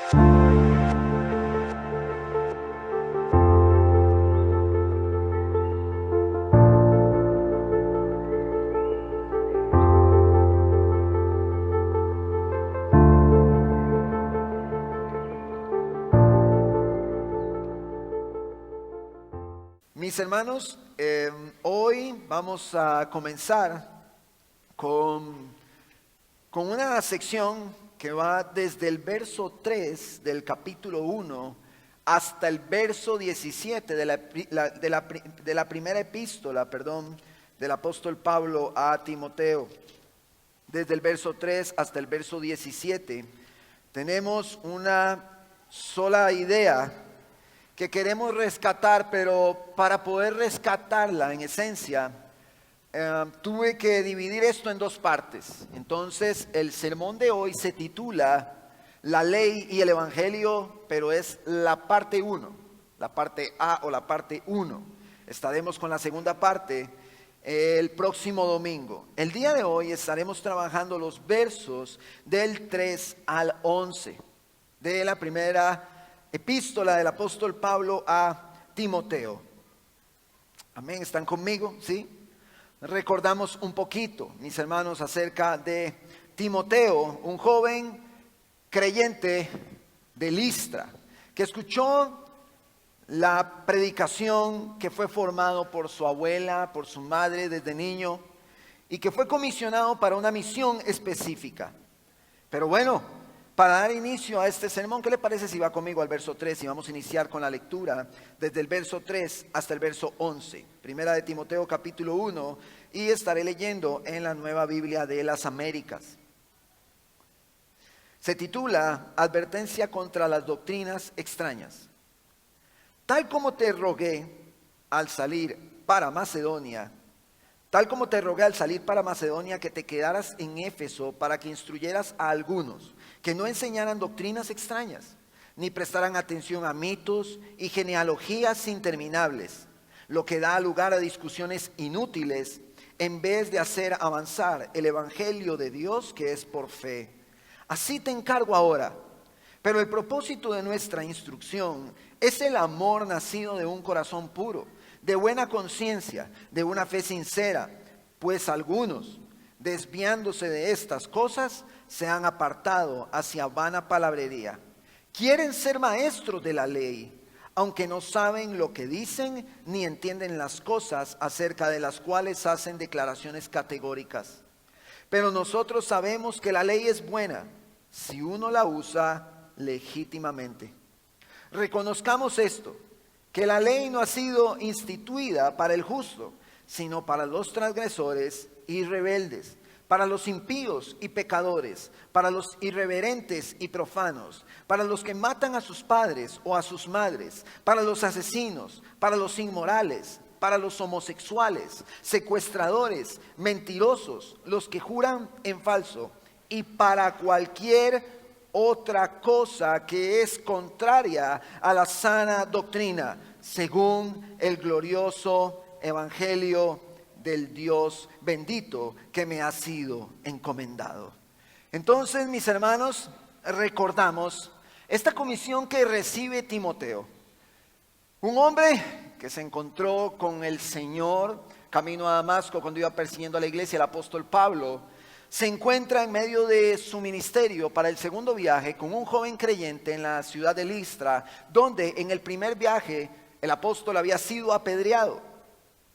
Mis hermanos, hoy vamos a comenzar con una sección que va desde el verso 3 del capítulo 1 hasta el verso 17 de la primera epístola, del apóstol Pablo a Timoteo. Desde el verso 3 hasta el verso 17 tenemos una sola idea que queremos rescatar, pero para poder rescatarla en esencia, tuve que dividir esto en dos partes. Entonces, el sermón de hoy se titula La ley y el evangelio, pero es la parte 1, la parte A o la parte 1. Estaremos con la segunda parte el próximo domingo. El día de hoy estaremos trabajando los versos del 3 al 11 de la primera epístola del apóstol Pablo a Timoteo. Amén, ¿están conmigo? ¿Sí? Recordamos un poquito, mis hermanos, acerca de Timoteo, un joven creyente de Listra, que escuchó la predicación, que fue formado por su abuela, por su madre desde niño, y que fue comisionado para una misión específica. Pero bueno, para dar inicio a este sermón, ¿qué le parece si va conmigo al verso 3? Y vamos a iniciar con la lectura desde el verso 3 hasta el verso 11. Primera de Timoteo capítulo 1, y estaré leyendo en la Nueva Biblia de las Américas. Se titula Advertencia contra las doctrinas extrañas. Tal como te rogué al salir para Macedonia, que te quedaras en Éfeso para que instruyeras a algunos que no enseñaran doctrinas extrañas, ni prestaran atención a mitos y genealogías interminables, lo que da lugar a discusiones inútiles, en vez de hacer avanzar el evangelio de Dios, que es por fe. Así te encargo ahora. Pero el propósito de nuestra instrucción es el amor nacido de un corazón puro, de buena conciencia, de una fe sincera, pues algunos, desviándose de estas cosas, se han apartado hacia vana palabrería. Quieren ser maestros de la ley, aunque no saben lo que dicen ni entienden las cosas acerca de las cuales hacen declaraciones categóricas. Pero nosotros sabemos que la ley es buena si uno la usa legítimamente. Reconozcamos esto, que la ley no ha sido instituida para el justo, sino para los transgresores y rebeldes, para los impíos y pecadores, para los irreverentes y profanos, para los que matan a sus padres o a sus madres, para los asesinos, para los inmorales, para los homosexuales, secuestradores, mentirosos, los que juran en falso, y para cualquier otra cosa que es contraria a la sana doctrina, según el glorioso evangelio del Dios bendito que me ha sido encomendado. Entonces, mis hermanos, recordamos esta comisión que recibe Timoteo, un hombre que se encontró con el Señor camino a Damasco cuando iba persiguiendo a la iglesia. El apóstol Pablo se encuentra en medio de su ministerio para el segundo viaje con un joven creyente en la ciudad de Listra, donde en el primer viaje el apóstol había sido apedreado.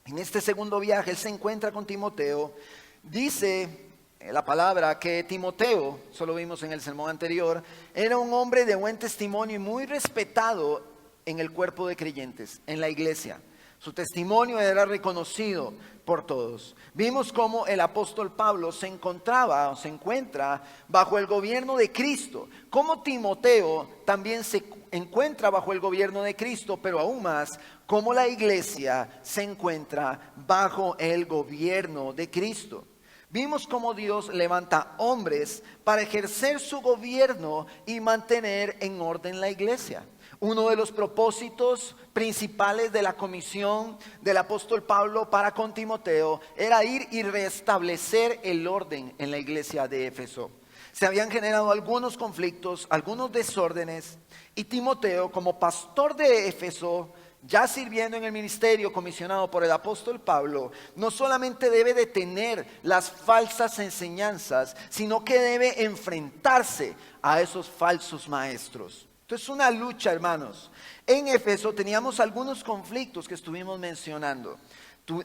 En este segundo viaje él se encuentra con Timoteo. Dice la palabra que Timoteo, solo vimos en el sermón anterior, era un hombre de buen testimonio y muy respetado en el cuerpo de creyentes, en la iglesia. Su testimonio era reconocido por todos. Vimos cómo el apóstol Pablo se encuentra bajo el gobierno de Cristo, cómo Timoteo también se encuentra bajo el gobierno de Cristo, pero aún más, cómo la iglesia se encuentra bajo el gobierno de Cristo. Vimos cómo Dios levanta hombres para ejercer su gobierno y mantener en orden la iglesia. Uno de los propósitos principales de la comisión del apóstol Pablo para con Timoteo era ir y restablecer el orden en la iglesia de Éfeso. Se habían generado algunos conflictos, algunos desórdenes, y Timoteo, como pastor de Éfeso, ya sirviendo en el ministerio comisionado por el apóstol Pablo, no solamente debe detener las falsas enseñanzas, sino que debe enfrentarse a esos falsos maestros. Entonces, una lucha, hermanos. En Éfeso teníamos algunos conflictos que estuvimos mencionando.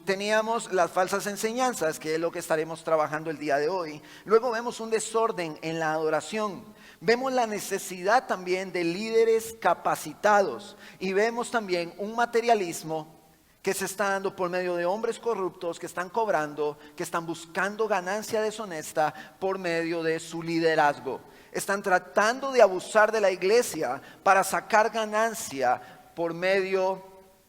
Teníamos las falsas enseñanzas, que es lo que estaremos trabajando el día de hoy. Luego vemos un desorden en la adoración. Vemos la necesidad también de líderes capacitados. Y vemos también un materialismo que se está dando por medio de hombres corruptos que están cobrando, que están buscando ganancia deshonesta por medio de su liderazgo. Están tratando de abusar de la iglesia para sacar ganancia por medio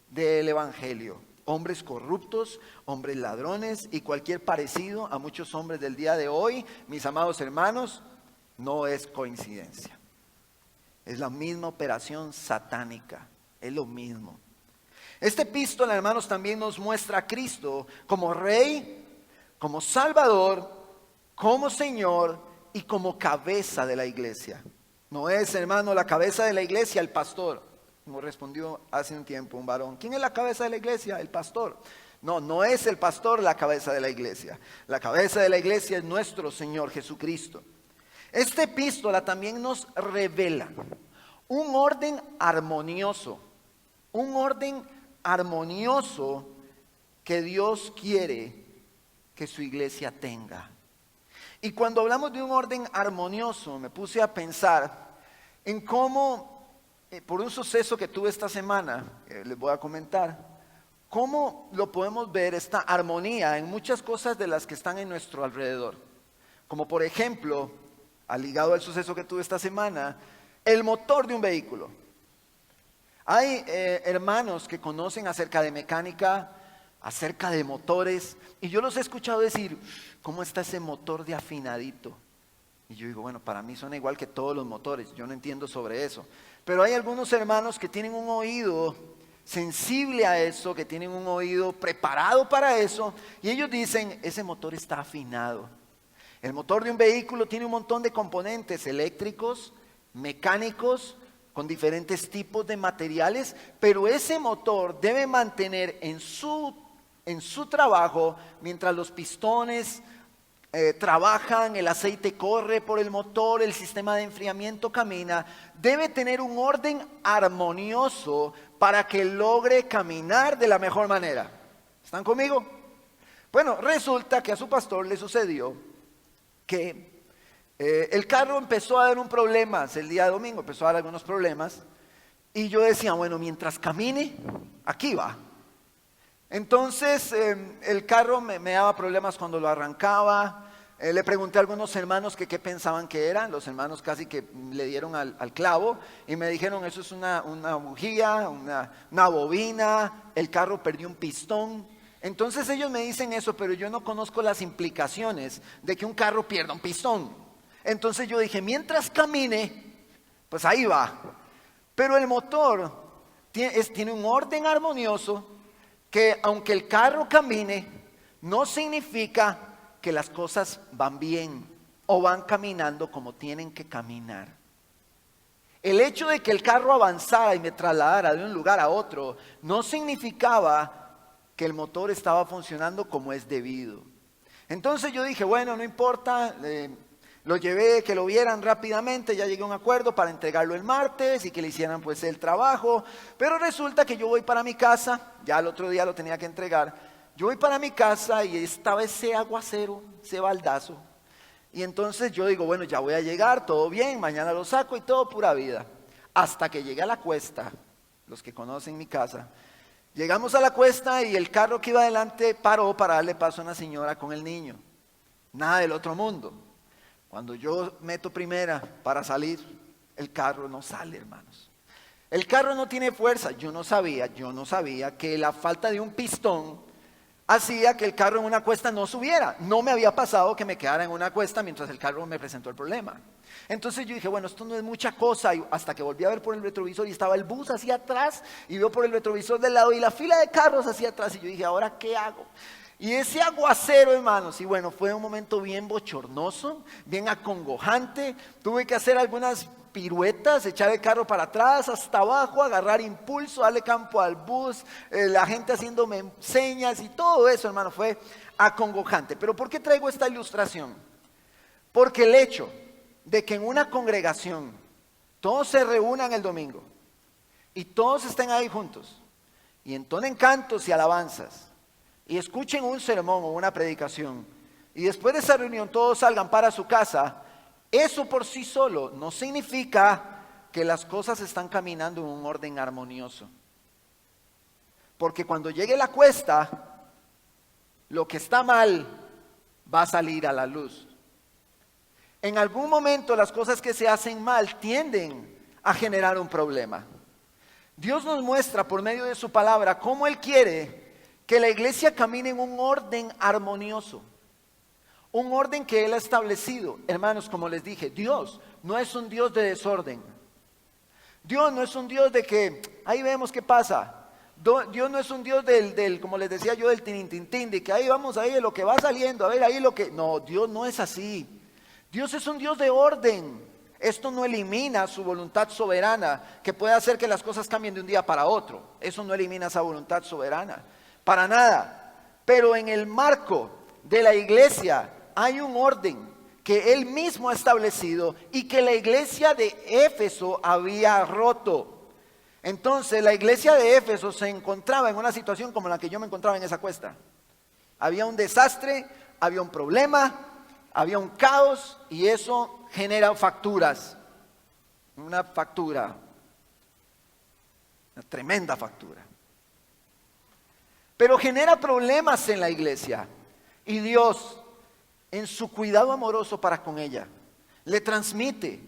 del evangelio. Hombres corruptos, hombres ladrones y cualquier parecido a muchos hombres del día de hoy, mis amados hermanos, no es coincidencia. Es la misma operación satánica, es lo mismo. Esta epístola, hermanos, también nos muestra a Cristo como Rey, como Salvador, como Señor y como cabeza de la iglesia. No es, hermano, la cabeza de la iglesia el pastor. Como respondió hace un tiempo un varón, ¿quién es la cabeza de la iglesia? El pastor. No, no es el pastor la cabeza de la iglesia. La cabeza de la iglesia es nuestro Señor Jesucristo. Esta epístola también nos revela un orden armonioso que Dios quiere que su iglesia tenga. Y cuando hablamos de un orden armonioso, me puse a pensar en cómo, por un suceso que tuve esta semana, les voy a comentar, cómo lo podemos ver esta armonía en muchas cosas de las que están en nuestro alrededor. Como por ejemplo, ligado al suceso que tuve esta semana, el motor de un vehículo. Hay hermanos que conocen acerca de mecánica, acerca de motores, y yo los he escuchado decir, ¿cómo está ese motor de afinadito? Y yo digo, bueno, para mí suena igual que todos los motores, yo no entiendo sobre eso. Pero hay algunos hermanos que tienen un oído sensible a eso, que tienen un oído preparado para eso, y ellos dicen, ese motor está afinado. El motor de un vehículo tiene un montón de componentes eléctricos, mecánicos, con diferentes tipos de materiales, pero ese motor debe mantener en su trabajo, mientras los pistones trabajan, el aceite corre por el motor, el sistema de enfriamiento camina, debe tener un orden armonioso para que logre caminar de la mejor manera. ¿Están conmigo? Bueno, resulta que a su pastor le sucedió que el carro empezó a dar un problema, el día de domingo empezó a dar algunos problemas, y yo decía, bueno, mientras camine, aquí va. Entonces el carro me daba problemas cuando lo arrancaba. Le pregunté a algunos hermanos que qué pensaban que eran. Los hermanos casi que le dieron al clavo y me dijeron, eso es una bujía, una bobina, el carro perdió un pistón. Entonces ellos me dicen eso, pero yo no conozco las implicaciones de que un carro pierda un pistón. Entonces yo dije, mientras camine, pues ahí va. Pero el motor tiene un orden armonioso que aunque el carro camine, no significa que las cosas van bien o van caminando como tienen que caminar. El hecho de que el carro avanzara y me trasladara de un lugar a otro no significaba que el motor estaba funcionando como es debido. Entonces yo dije, bueno, no importa, lo llevé, que lo vieran rápidamente, ya llegué a un acuerdo para entregarlo el martes y que le hicieran pues el trabajo, pero resulta que yo voy para mi casa, ya el otro día lo tenía que entregar, yo voy para mi casa y estaba ese aguacero, ese baldazo, y entonces yo digo, bueno, ya voy a llegar, todo bien, mañana lo saco y todo pura vida, hasta que llegué a la cuesta, los que conocen mi casa, llegamos a la cuesta y el carro que iba adelante paró para darle paso a una señora con el niño, nada del otro mundo. Cuando yo meto primera para salir, el carro no sale, hermanos. El carro no tiene fuerza. Yo no sabía que la falta de un pistón hacía que el carro en una cuesta no subiera. No me había pasado que me quedara en una cuesta mientras el carro me presentó el problema. Entonces yo dije, bueno, esto no es mucha cosa, y hasta que volví a ver por el retrovisor y estaba el bus hacia atrás y veo por el retrovisor del lado y la fila de carros hacia atrás y yo dije, ¿ahora qué hago? Y ese aguacero, hermanos, y bueno, fue un momento bien bochornoso, bien acongojante. Tuve que hacer algunas piruetas, echar el carro para atrás, hasta abajo, agarrar impulso, darle campo al bus, la gente haciéndome señas y todo eso, hermano, fue acongojante. Pero ¿por qué traigo esta ilustración? Porque el hecho de que en una congregación todos se reúnan el domingo y todos estén ahí juntos y entonen cantos y alabanzas y escuchen un sermón o una predicación y después de esa reunión todos salgan para su casa, eso por sí solo no significa que las cosas están caminando en un orden armonioso. Porque cuando llegue la cuesta, lo que está mal va a salir a la luz. En algún momento las cosas que se hacen mal tienden a generar un problema. Dios nos muestra por medio de su palabra cómo Él quiere que la iglesia camine en un orden armonioso. Un orden que Él ha establecido. Hermanos, como les dije, Dios no es un Dios de desorden. Dios no es un Dios de que ahí vemos qué pasa. Dios no es un Dios como les decía yo, del tinintintín, de que ahí vamos ahí lo que va saliendo, a ver ahí lo que... No, Dios no es así. Dios es un Dios de orden. Esto no elimina su voluntad soberana, que puede hacer que las cosas cambien de un día para otro. Eso no elimina esa voluntad soberana, para nada. Pero en el marco de la iglesia hay un orden que Él mismo ha establecido y que la iglesia de Éfeso había roto. Entonces la iglesia de Éfeso se encontraba en una situación como la que yo me encontraba en esa cuesta. Había un desastre, había un problema, había un caos y eso genera facturas. Una factura, una tremenda factura. Pero genera problemas en la iglesia y Dios, en su cuidado amoroso para con ella, le transmite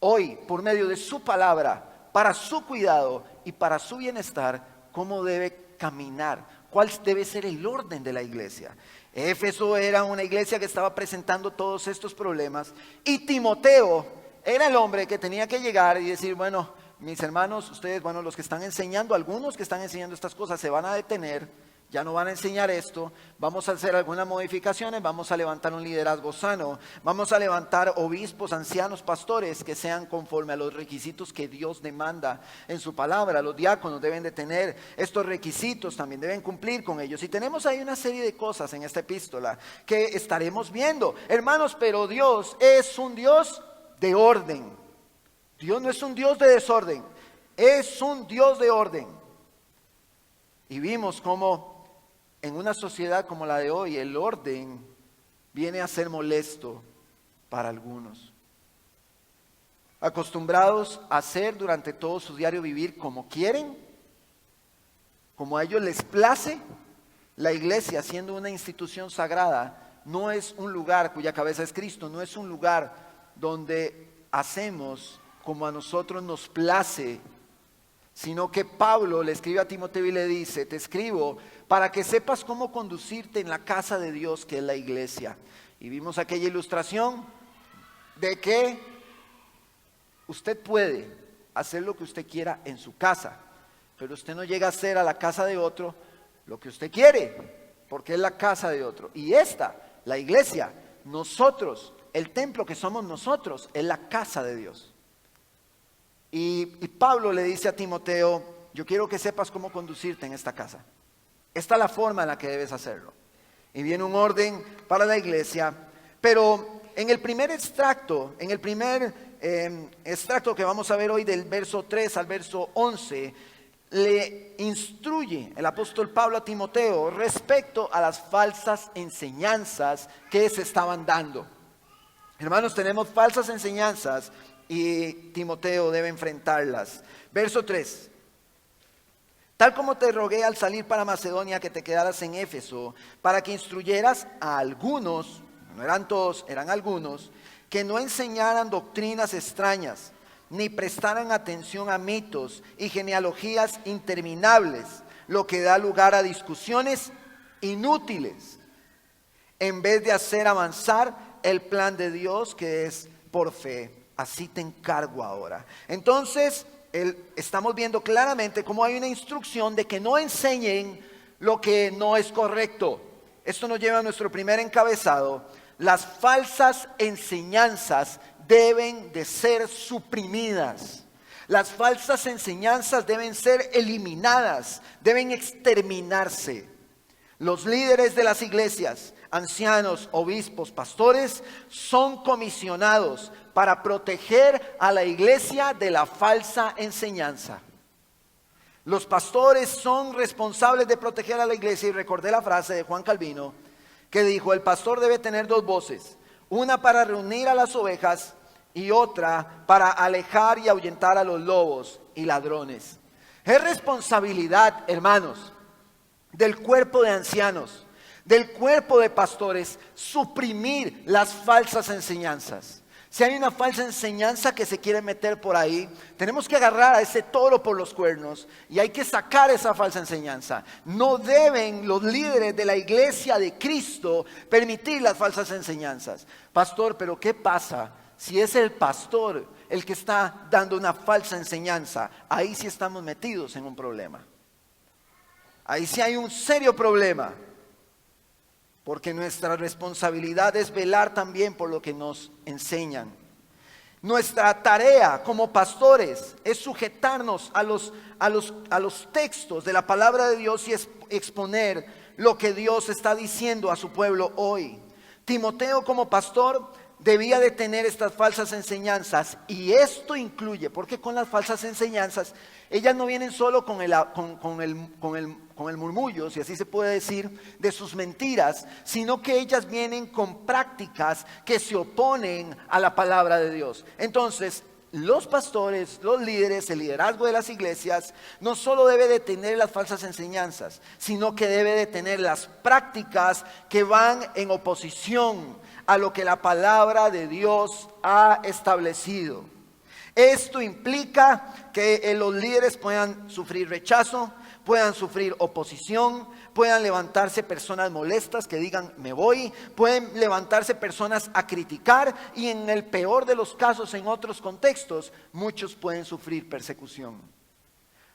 hoy por medio de su palabra, para su cuidado y para su bienestar, cómo debe caminar, cuál debe ser el orden de la iglesia. Éfeso era una iglesia que estaba presentando todos estos problemas y Timoteo era el hombre que tenía que llegar y decir, bueno, mis hermanos, ustedes, bueno, los que están enseñando, algunos que están enseñando estas cosas se van a detener. Ya no van a enseñar esto, vamos a hacer algunas modificaciones, vamos a levantar un liderazgo sano, vamos a levantar obispos, ancianos, pastores que sean conforme a los requisitos que Dios demanda en su palabra. Los diáconos deben de tener estos requisitos, también deben cumplir con ellos. Y tenemos ahí una serie de cosas en esta epístola que estaremos viendo. Hermanos, pero Dios es un Dios de orden. Dios no es un Dios de desorden, es un Dios de orden. Y vimos cómo en una sociedad como la de hoy, el orden viene a ser molesto para algunos. Acostumbrados a hacer durante todo su diario vivir como quieren, como a ellos les place, la iglesia, siendo una institución sagrada, no es un lugar cuya cabeza es Cristo, no es un lugar donde hacemos como a nosotros nos place, sino que Pablo le escribe a Timoteo y le dice, te escribo para que sepas cómo conducirte en la casa de Dios, que es la iglesia. Y vimos aquella ilustración de que usted puede hacer lo que usted quiera en su casa, pero usted no llega a hacer a la casa de otro lo que usted quiere, porque es la casa de otro. Y esta, la iglesia, nosotros, el templo que somos nosotros, es la casa de Dios. Y Pablo le dice a Timoteo, yo quiero que sepas cómo conducirte en esta casa. Esta es la forma en la que debes hacerlo. Y viene un orden para la iglesia, pero en el primer extracto, extracto que vamos a ver hoy del verso 3 al verso 11, le instruye el apóstol Pablo a Timoteo respecto a las falsas enseñanzas que se estaban dando. Hermanos, tenemos falsas enseñanzas y Timoteo debe enfrentarlas. Verso 3. Tal como te rogué al salir para Macedonia que te quedaras en Éfeso, para que instruyeras a algunos, no eran todos, eran algunos, que no enseñaran doctrinas extrañas, ni prestaran atención a mitos y genealogías interminables, lo que da lugar a discusiones inútiles, en vez de hacer avanzar el plan de Dios que es por fe. Así te encargo ahora. Entonces, estamos viendo claramente cómo hay una instrucción de que no enseñen lo que no es correcto. esto nos lleva a nuestro primer encabezado. Las falsas enseñanzas deben de ser suprimidas. Las falsas enseñanzas deben ser eliminadas, deben exterminarse. Los líderes de las iglesias, ancianos, obispos, pastores, son comisionados para proteger a la iglesia de la falsa enseñanza. Los pastores son responsables de proteger a la iglesia, y recordé la frase de Juan Calvino que dijo: el pastor debe tener dos voces, una para reunir a las ovejas y otra para alejar y ahuyentar a los lobos y ladrones. Es responsabilidad, hermanos, del cuerpo de ancianos, del cuerpo de pastores, suprimir las falsas enseñanzas. Si hay una falsa enseñanza que se quiere meter por ahí, tenemos que agarrar a ese toro por los cuernos y hay que sacar esa falsa enseñanza. No deben los líderes de la iglesia de Cristo permitir las falsas enseñanzas. Pastor, pero ¿qué pasa si es el pastor el que está dando una falsa enseñanza? Ahí sí estamos metidos en un problema. Ahí sí hay un serio problema. Porque nuestra responsabilidad es velar también por lo que nos enseñan. Nuestra tarea como pastores es sujetarnos a los textos de la palabra de Dios y exponer lo que Dios está diciendo a su pueblo hoy. Timoteo como pastor debía de tener estas falsas enseñanzas, y esto incluye, porque con las falsas enseñanzas ellas no vienen solo con el murmullo, si así se puede decir, de sus mentiras, sino que ellas vienen con prácticas que se oponen a la palabra de Dios. Entonces, los pastores, los líderes, el liderazgo de las iglesias no solo debe de tener las falsas enseñanzas, sino que debe de tener las prácticas que van en oposición a lo que la palabra de Dios ha establecido. Esto implica que los líderes puedan sufrir rechazo, puedan sufrir oposición, puedan levantarse personas molestas que digan me voy, pueden levantarse personas a criticar, y en el peor de los casos, en otros contextos, muchos pueden sufrir persecución.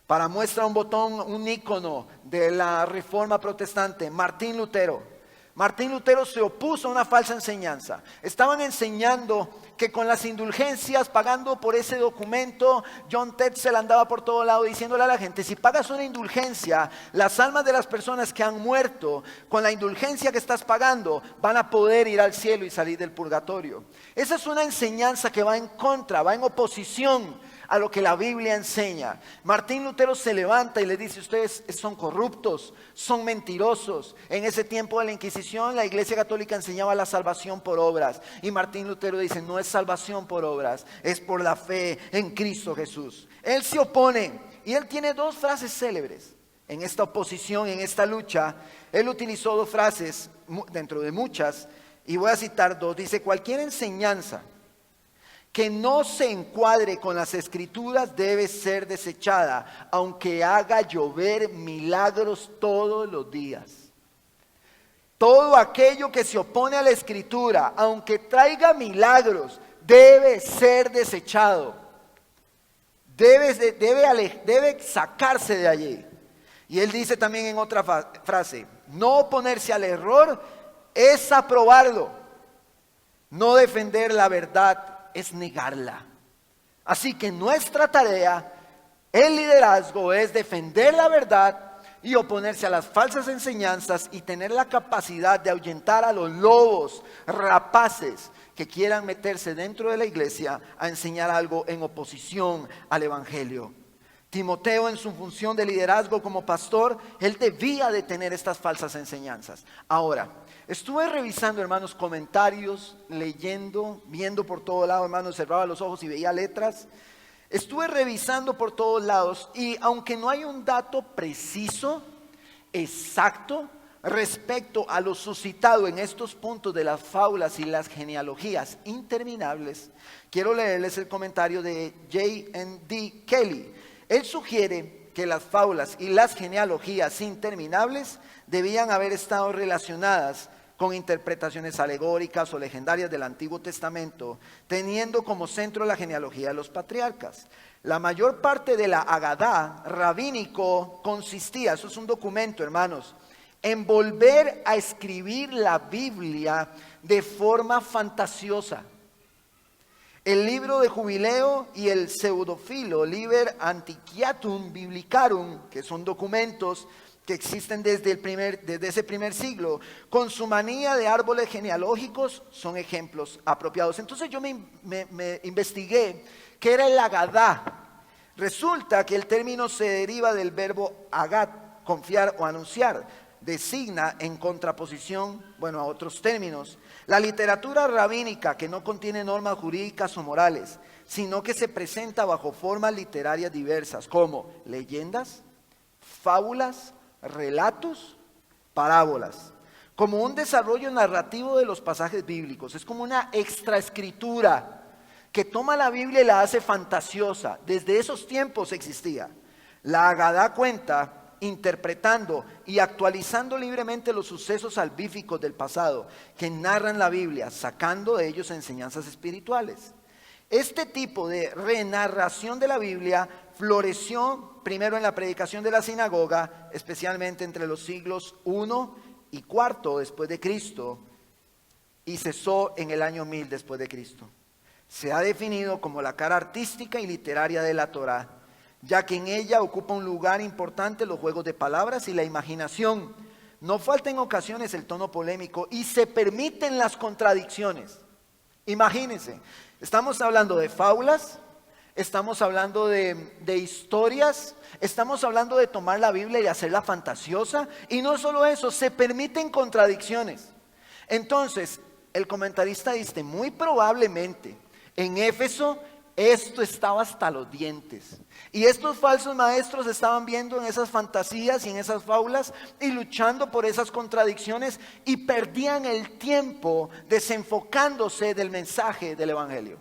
Para muestra un botón, un ícono de la Reforma Protestante, Martín Lutero. Martín Lutero se opuso a una falsa enseñanza. Estaban enseñando que con las indulgencias, pagando por ese documento, John Tetzel andaba por todo lado diciéndole a la gente: si pagas una indulgencia, las almas de las personas que han muerto con la indulgencia que estás pagando van a poder ir al cielo y salir del purgatorio. Esa es una enseñanza que va en contra, va en oposición a lo que la Biblia enseña. Martín Lutero se levanta y le dice: ustedes son corruptos, son mentirosos. En ese tiempo de la Inquisición, la Iglesia Católica enseñaba la salvación por obras, y Martín Lutero dice: no es salvación por obras, es por la fe en Cristo Jesús. Él se opone, y él tiene dos frases célebres. En esta oposición, en esta lucha, él utilizó dos frases dentro de muchas, y voy a citar dos. Dice: cualquier enseñanza que no se encuadre con las Escrituras debe ser desechada, aunque haga llover milagros todos los días. Todo aquello que se opone a la Escritura, aunque traiga milagros, debe ser desechado. Debe sacarse de allí. Y él dice también en otra frase: no oponerse al error es aprobarlo. No defender la verdad es negarla. Así que nuestra tarea, el liderazgo, es defender la verdad y oponerse a las falsas enseñanzas, y tener la capacidad de ahuyentar a los lobos rapaces que quieran meterse dentro de la iglesia a enseñar algo en oposición al evangelio. Timoteo, en su función de liderazgo como pastor, él debía de tener estas falsas enseñanzas. Ahora, estuve revisando, hermanos, comentarios, leyendo, viendo por todo lado, hermanos, cerraba los ojos y veía letras. Estuve revisando por todos lados, y aunque no hay un dato preciso, exacto, respecto a lo suscitado en estos puntos de las fábulas y las genealogías interminables, quiero leerles el comentario de J.N.D. Kelly. Él sugiere que las fábulas y las genealogías interminables debían haber estado relacionadas con interpretaciones alegóricas o legendarias del Antiguo Testamento, teniendo como centro la genealogía de los patriarcas. La mayor parte de la Agadá rabínico consistía, eso es un documento, hermanos, en volver a escribir la Biblia de forma fantasiosa. El libro de Jubileo y el Pseudofilo Liber Antiquiatum Biblicarum, que son documentos que existen desde ese primer siglo, con su manía de árboles genealógicos, son ejemplos apropiados. Entonces yo me investigué qué era el Agadá. Resulta que el término se deriva del verbo agat, confiar o anunciar. Designa en contraposición, a otros términos, la literatura rabínica que no contiene normas jurídicas o morales, sino que se presenta bajo formas literarias diversas, como leyendas, fábulas, relatos, parábolas, como un desarrollo narrativo de los pasajes bíblicos. Es como una extraescritura que toma la Biblia y la hace fantasiosa. Desde esos tiempos existía. La Agadá cuenta interpretando y actualizando libremente los sucesos salvíficos del pasado que narran la Biblia, sacando de ellos enseñanzas espirituales. Este tipo de renarración de la Biblia floreció primero en la predicación de la sinagoga, especialmente entre los siglos I y IV después de Cristo, y cesó en el año 1000 después de Cristo. Se ha definido como la cara artística y literaria de la Torá, ya que en ella ocupa un lugar importante los juegos de palabras y la imaginación. No falta en ocasiones el tono polémico y se permiten las contradicciones. Imagínense, estamos hablando de fábulas, estamos hablando de historias, estamos hablando de tomar la Biblia y hacerla fantasiosa, y no solo eso, se permiten contradicciones. Entonces, el comentarista dice, muy probablemente en Éfeso esto estaba hasta los dientes. Y estos falsos maestros estaban viendo en esas fantasías y en esas fábulas y luchando por esas contradicciones y perdían el tiempo desenfocándose del mensaje del Evangelio.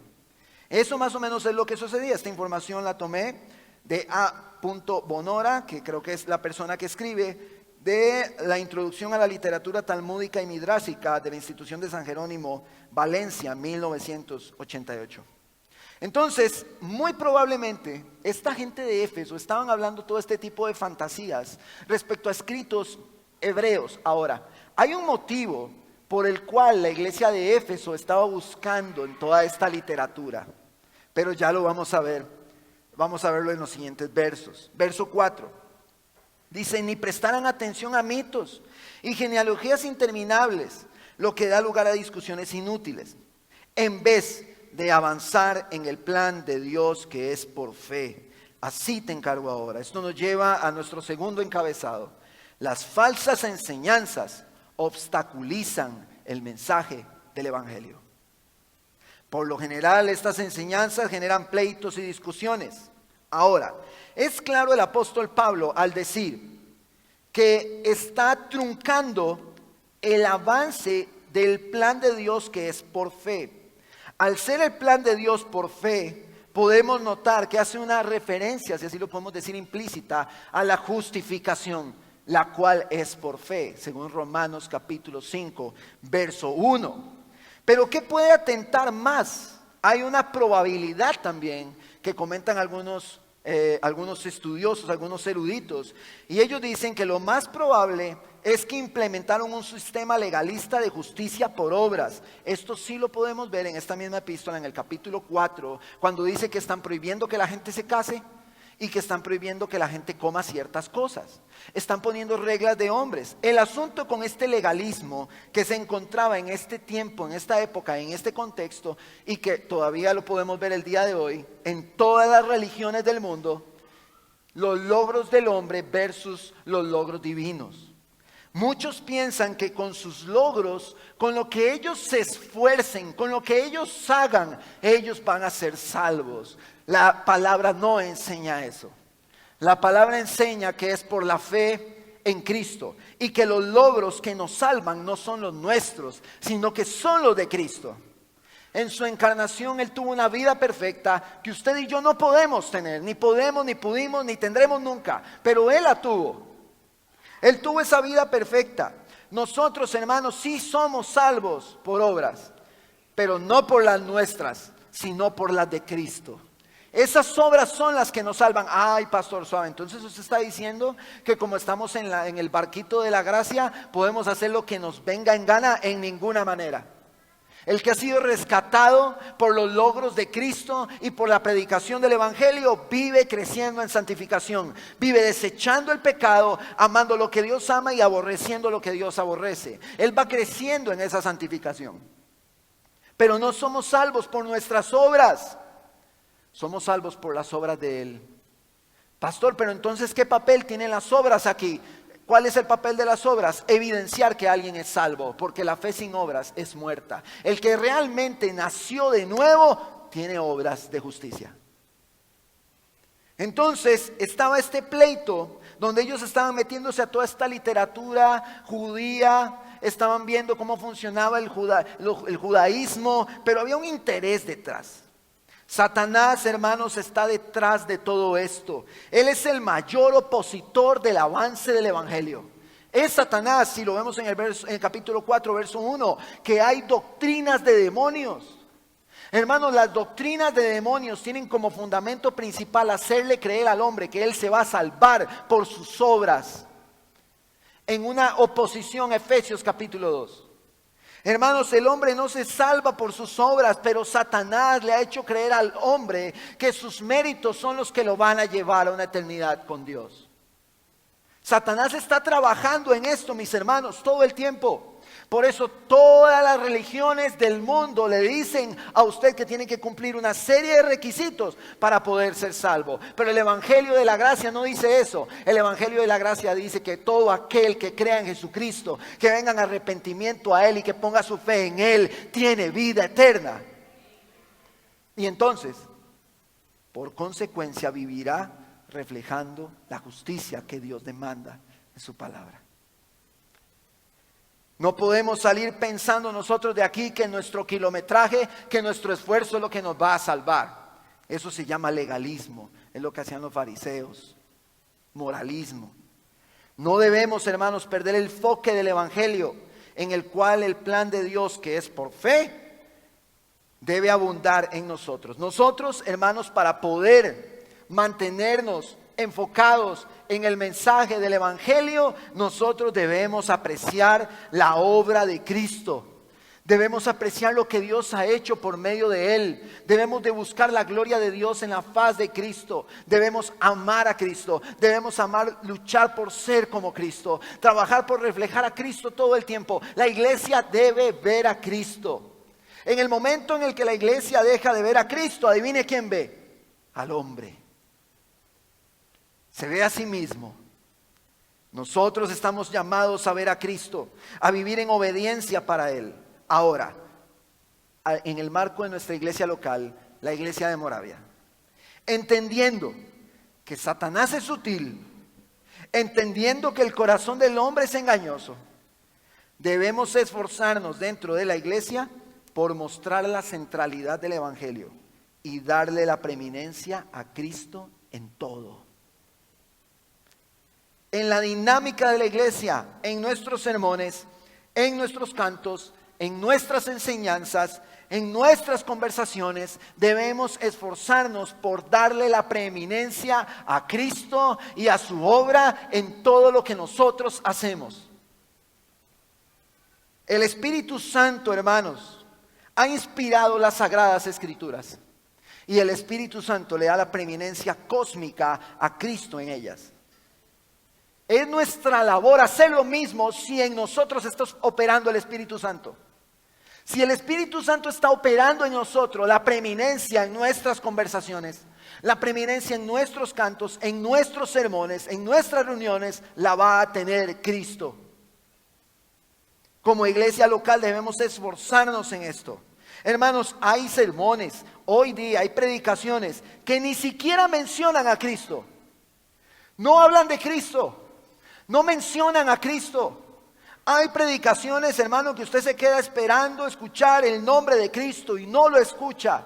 Eso más o menos es lo que sucedía. Esta información la tomé de A. Bonora, que creo que es la persona que escribe, de la introducción a la literatura talmúdica y midrásica de la institución de San Jerónimo, Valencia, 1988. Entonces, muy probablemente, esta gente de Éfeso estaban hablando todo este tipo de fantasías respecto a escritos hebreos. Ahora, hay un motivo por el cual la iglesia de Éfeso estaba buscando en toda esta literatura, pero ya lo vamos a ver. Vamos a verlo en los siguientes versos. Verso 4. Dice, ni prestaran atención a mitos y genealogías interminables, lo que da lugar a discusiones inútiles, en vez de avanzar en el plan de Dios que es por fe. Así te encargo ahora. Esto nos lleva a nuestro segundo encabezado. Las falsas enseñanzas obstaculizan el mensaje del Evangelio. Por lo general, estas enseñanzas generan pleitos y discusiones. Ahora, es claro el apóstol Pablo al decir que está truncando el avance del plan de Dios que es por fe. Al ser el plan de Dios por fe, podemos notar que hace una referencia, si así lo podemos decir implícita, a la justificación, la cual es por fe, según Romanos capítulo 5, verso 1. Pero ¿qué puede atentar más? Hay una probabilidad también que comentan algunos estudiosos, algunos eruditos, y ellos dicen que lo más probable es que implementaron un sistema legalista de justicia por obras. Esto sí lo podemos ver en esta misma epístola, en el capítulo 4, cuando dice que están prohibiendo que la gente se case y que están prohibiendo que la gente coma ciertas cosas. Están poniendo reglas de hombres. El asunto con este legalismo que se encontraba en este tiempo, en esta época, en este contexto, y que todavía lo podemos ver el día de hoy, en todas las religiones del mundo, los logros del hombre versus los logros divinos. Muchos piensan que con sus logros, con lo que ellos se esfuercen, con lo que ellos hagan, ellos van a ser salvos. La palabra no enseña eso. La palabra enseña que es por la fe en Cristo y que los logros que nos salvan no son los nuestros, sino que son los de Cristo. En su encarnación Él tuvo una vida perfecta que usted y yo no podemos tener, ni podemos, ni pudimos, ni tendremos nunca, pero Él la tuvo. Él tuvo esa vida perfecta. Nosotros, hermanos, sí somos salvos por obras, pero no por las nuestras, sino por las de Cristo. Esas obras son las que nos salvan. Ay, pastor, suave. Entonces usted está diciendo que como estamos en el barquito de la gracia, podemos hacer lo que nos venga en gana. En ninguna manera. El que ha sido rescatado por los logros de Cristo y por la predicación del Evangelio vive creciendo en santificación, vive desechando el pecado, amando lo que Dios ama y aborreciendo lo que Dios aborrece. Él va creciendo en esa santificación. Pero no somos salvos por nuestras obras, somos salvos por las obras de Él. Pastor, pero entonces ¿qué papel tienen las obras aquí? ¿Cuál es el papel de las obras? Evidenciar que alguien es salvo, porque la fe sin obras es muerta. El que realmente nació de nuevo tiene obras de justicia. Entonces estaba este pleito donde ellos estaban metiéndose a toda esta literatura judía, estaban viendo cómo funcionaba el judaísmo, pero había un interés detrás. Satanás, hermanos, está detrás de todo esto. Él es el mayor opositor del avance del Evangelio. Es Satanás, si lo vemos en el capítulo 4, verso 1, que hay doctrinas de demonios. Hermanos, las doctrinas de demonios tienen como fundamento principal hacerle creer al hombre que él se va a salvar por sus obras. En una oposición a Efesios capítulo 2. Hermanos, el hombre no se salva por sus obras, pero Satanás le ha hecho creer al hombre que sus méritos son los que lo van a llevar a una eternidad con Dios. Satanás está trabajando en esto, mis hermanos, todo el tiempo. Por eso todas las religiones del mundo le dicen a usted que tiene que cumplir una serie de requisitos para poder ser salvo. Pero el Evangelio de la Gracia no dice eso. El Evangelio de la Gracia dice que todo aquel que crea en Jesucristo, que venga en arrepentimiento a Él y que ponga su fe en Él, tiene vida eterna. Y entonces, por consecuencia, vivirá reflejando la justicia que Dios demanda en su palabra. No podemos salir pensando nosotros de aquí que nuestro kilometraje, que nuestro esfuerzo es lo que nos va a salvar. Eso se llama legalismo, es lo que hacían los fariseos, moralismo. No debemos, hermanos, perder el enfoque del Evangelio, en el cual el plan de Dios, que es por fe, debe abundar en nosotros. Nosotros, hermanos, para poder mantenernos enfocados en el mensaje del Evangelio, nosotros debemos apreciar la obra de Cristo. Debemos apreciar lo que Dios ha hecho por medio de Él. Debemos de buscar la gloria de Dios en la faz de Cristo. Debemos amar a Cristo. Debemos luchar por ser como Cristo. Trabajar por reflejar a Cristo todo el tiempo. La iglesia debe ver a Cristo. En el momento en el que la iglesia deja de ver a Cristo, adivine quién ve. Al hombre. Se ve a sí mismo. Nosotros estamos llamados a ver a Cristo, a vivir en obediencia para Él. Ahora, en el marco de nuestra iglesia local, la iglesia de Moravia, entendiendo que Satanás es sutil, entendiendo que el corazón del hombre es engañoso, debemos esforzarnos dentro de la iglesia por mostrar la centralidad del Evangelio y darle la preeminencia a Cristo en todo. En la dinámica de la iglesia, en nuestros sermones, en nuestros cantos, en nuestras enseñanzas, en nuestras conversaciones, debemos esforzarnos por darle la preeminencia a Cristo y a su obra en todo lo que nosotros hacemos. El Espíritu Santo, hermanos, ha inspirado las Sagradas Escrituras y el Espíritu Santo le da la preeminencia cósmica a Cristo en ellas. Es nuestra labor hacer lo mismo si en nosotros está operando el Espíritu Santo. Si el Espíritu Santo está operando en nosotros, la preeminencia en nuestras conversaciones, la preeminencia en nuestros cantos, en nuestros sermones, en nuestras reuniones, la va a tener Cristo. Como iglesia local debemos esforzarnos en esto. Hermanos, hay sermones, hoy día hay predicaciones que ni siquiera mencionan a Cristo. No hablan de Cristo. No mencionan a Cristo. Hay predicaciones, hermano, que usted se queda esperando escuchar el nombre de Cristo y no lo escucha.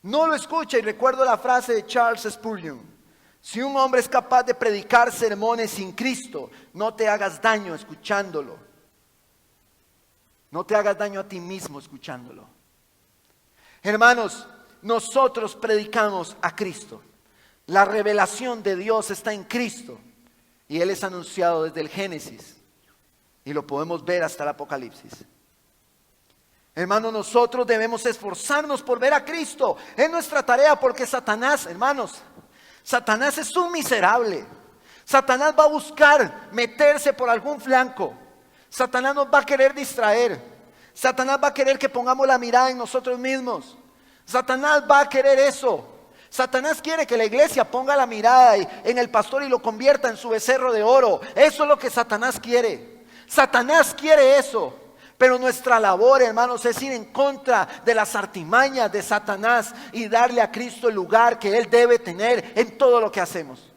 No lo escucha. Y recuerdo la frase de Charles Spurgeon: si un hombre es capaz de predicar sermones sin Cristo, no te hagas daño escuchándolo. No te hagas daño a ti mismo escuchándolo. Hermanos, nosotros predicamos a Cristo. La revelación de Dios está en Cristo y Él es anunciado desde el Génesis y lo podemos ver hasta el Apocalipsis. Hermanos, nosotros debemos esforzarnos por ver a Cristo. Es nuestra tarea, porque Satanás, hermanos, Satanás es un miserable. Satanás va a buscar meterse por algún flanco. Satanás nos va a querer distraer. Satanás va a querer que pongamos la mirada en nosotros mismos. Satanás va a querer eso. Satanás quiere que la iglesia ponga la mirada en el pastor y lo convierta en su becerro de oro. Eso es lo que Satanás quiere. Satanás quiere eso. Pero nuestra labor, hermanos, es ir en contra de las artimañas de Satanás y darle a Cristo el lugar que Él debe tener en todo lo que hacemos.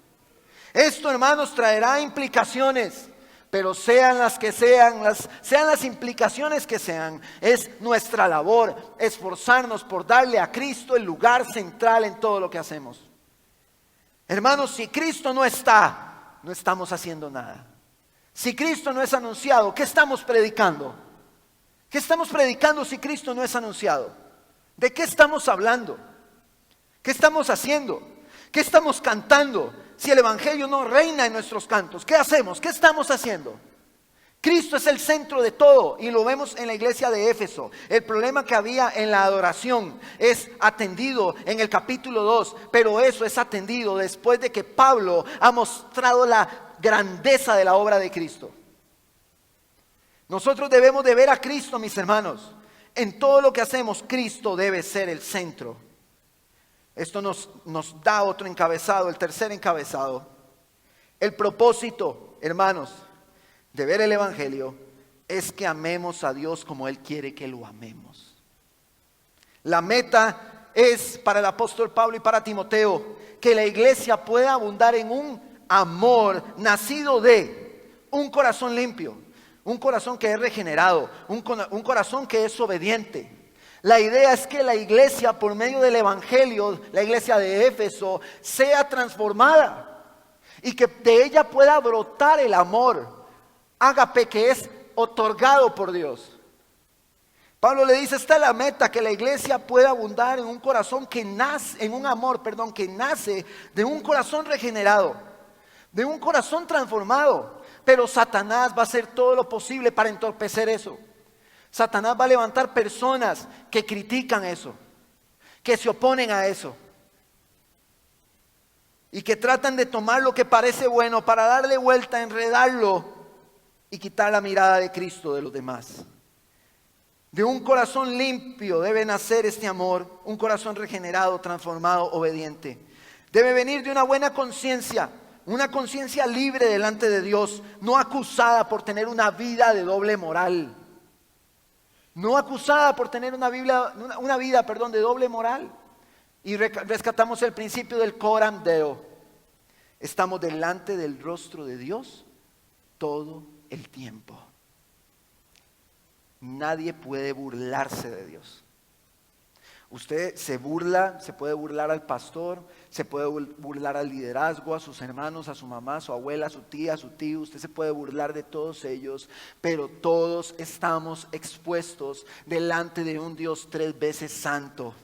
Esto, hermanos, traerá implicaciones, pero sean las que sean, sean las implicaciones que sean, es nuestra labor esforzarnos por darle a Cristo el lugar central en todo lo que hacemos. Hermanos, si Cristo no está, no estamos haciendo nada. Si Cristo no es anunciado, ¿qué estamos predicando? ¿Qué estamos predicando si Cristo no es anunciado? ¿De qué estamos hablando? ¿Qué estamos haciendo? ¿Qué estamos cantando? Si el Evangelio no reina en nuestros cantos, ¿qué hacemos? ¿Qué estamos haciendo? Cristo es el centro de todo y lo vemos en la iglesia de Éfeso. El problema que había en la adoración es atendido en el capítulo 2, pero eso es atendido después de que Pablo ha mostrado la grandeza de la obra de Cristo. Nosotros debemos de ver a Cristo, mis hermanos. En todo lo que hacemos, Cristo debe ser el centro. Esto nos da otro encabezado, el tercer encabezado. El propósito, hermanos, de ver el Evangelio es que amemos a Dios como Él quiere que lo amemos. La meta es para el apóstol Pablo y para Timoteo que la iglesia pueda abundar en un amor nacido de un corazón limpio. Un corazón que es regenerado, un corazón que es obediente. La idea es que la iglesia, por medio del Evangelio, la iglesia de Éfeso, sea transformada y que de ella pueda brotar el amor, ágape, que es otorgado por Dios. Pablo le dice, esta es la meta, que la iglesia pueda abundar en un corazón que nace, en un amor, que nace de un corazón regenerado, de un corazón transformado. Pero Satanás va a hacer todo lo posible para entorpecer eso. Satanás va a levantar personas que critican eso, que se oponen a eso y que tratan de tomar lo que parece bueno para darle vuelta, enredarlo y quitar la mirada de Cristo de los demás. De un corazón limpio debe nacer este amor, un corazón regenerado, transformado, obediente. Debe venir de una buena conciencia. Una conciencia libre delante de Dios, no acusada por tener una vida de doble moral. No acusada por tener una vida de doble moral. Y rescatamos el principio del coram deo. Estamos delante del rostro de Dios todo el tiempo. Nadie puede burlarse de Dios. Usted se burla, se puede burlar al pastor, se puede burlar al liderazgo, a sus hermanos, a su mamá, a su abuela, a su tía, a su tío. Usted se puede burlar de todos ellos, pero todos estamos expuestos delante de un Dios 3 veces santo.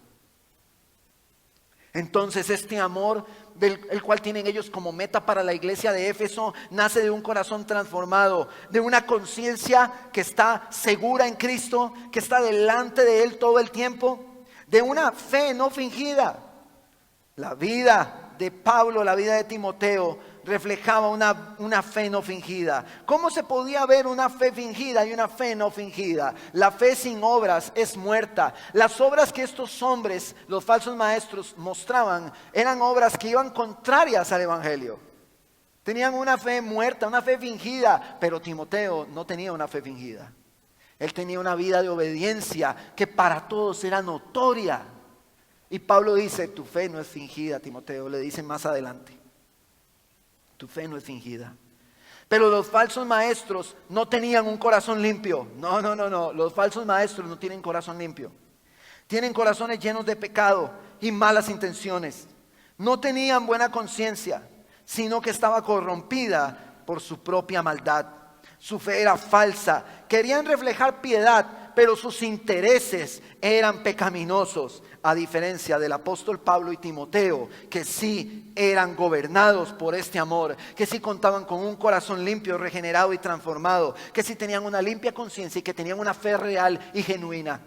Entonces este amor el cual tienen ellos como meta para la iglesia de Éfeso nace de un corazón transformado, de una conciencia que está segura en Cristo, que está delante de Él todo el tiempo, de una fe no fingida. La vida de Pablo, la vida de Timoteo reflejaba una fe no fingida. ¿Cómo se podía ver una fe fingida y una fe no fingida? La fe sin obras es muerta. Las obras que estos hombres, los falsos maestros, mostraban eran obras que iban contrarias al Evangelio. Tenían una fe muerta, una fe fingida, pero Timoteo no tenía una fe fingida. Él tenía una vida de obediencia que para todos era notoria. Y Pablo dice, tu fe no es fingida, Timoteo, le dice más adelante. Tu fe no es fingida. Pero los falsos maestros no tenían un corazón limpio. No. Los falsos maestros no tienen corazón limpio. Tienen corazones llenos de pecado y malas intenciones. No tenían buena conciencia, sino que estaba corrompida por su propia maldad. Su fe era falsa. Querían reflejar piedad, pero sus intereses eran pecaminosos, a diferencia del apóstol Pablo y Timoteo, que sí eran gobernados por este amor, que sí contaban con un corazón limpio, regenerado y transformado, que sí tenían una limpia conciencia y que tenían una fe real y genuina.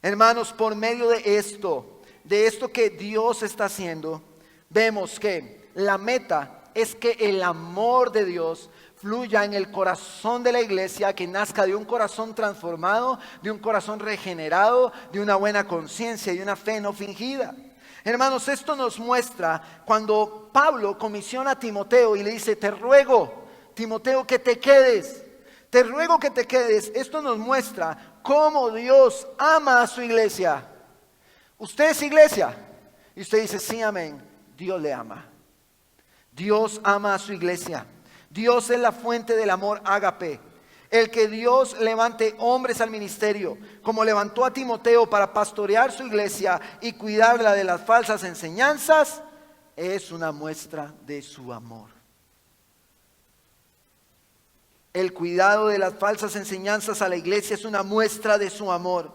Hermanos, por medio de esto que Dios está haciendo, vemos que la meta es que el amor de Dios fluya en el corazón de la iglesia, que nazca de un corazón transformado, de un corazón regenerado, de una buena conciencia y una fe no fingida. Hermanos, esto nos muestra cuando Pablo comisiona a Timoteo y le dice: te ruego, Timoteo, que te quedes. Te ruego que te quedes. Esto nos muestra cómo Dios ama a su iglesia. Usted es iglesia y usted dice: sí, amén. Dios le ama. Dios ama a su iglesia. Dios es la fuente del amor ágape. El que Dios levante hombres al ministerio, como levantó a Timoteo para pastorear su iglesia y cuidarla de las falsas enseñanzas, es una muestra de su amor. El cuidado de las falsas enseñanzas a la iglesia es una muestra de su amor.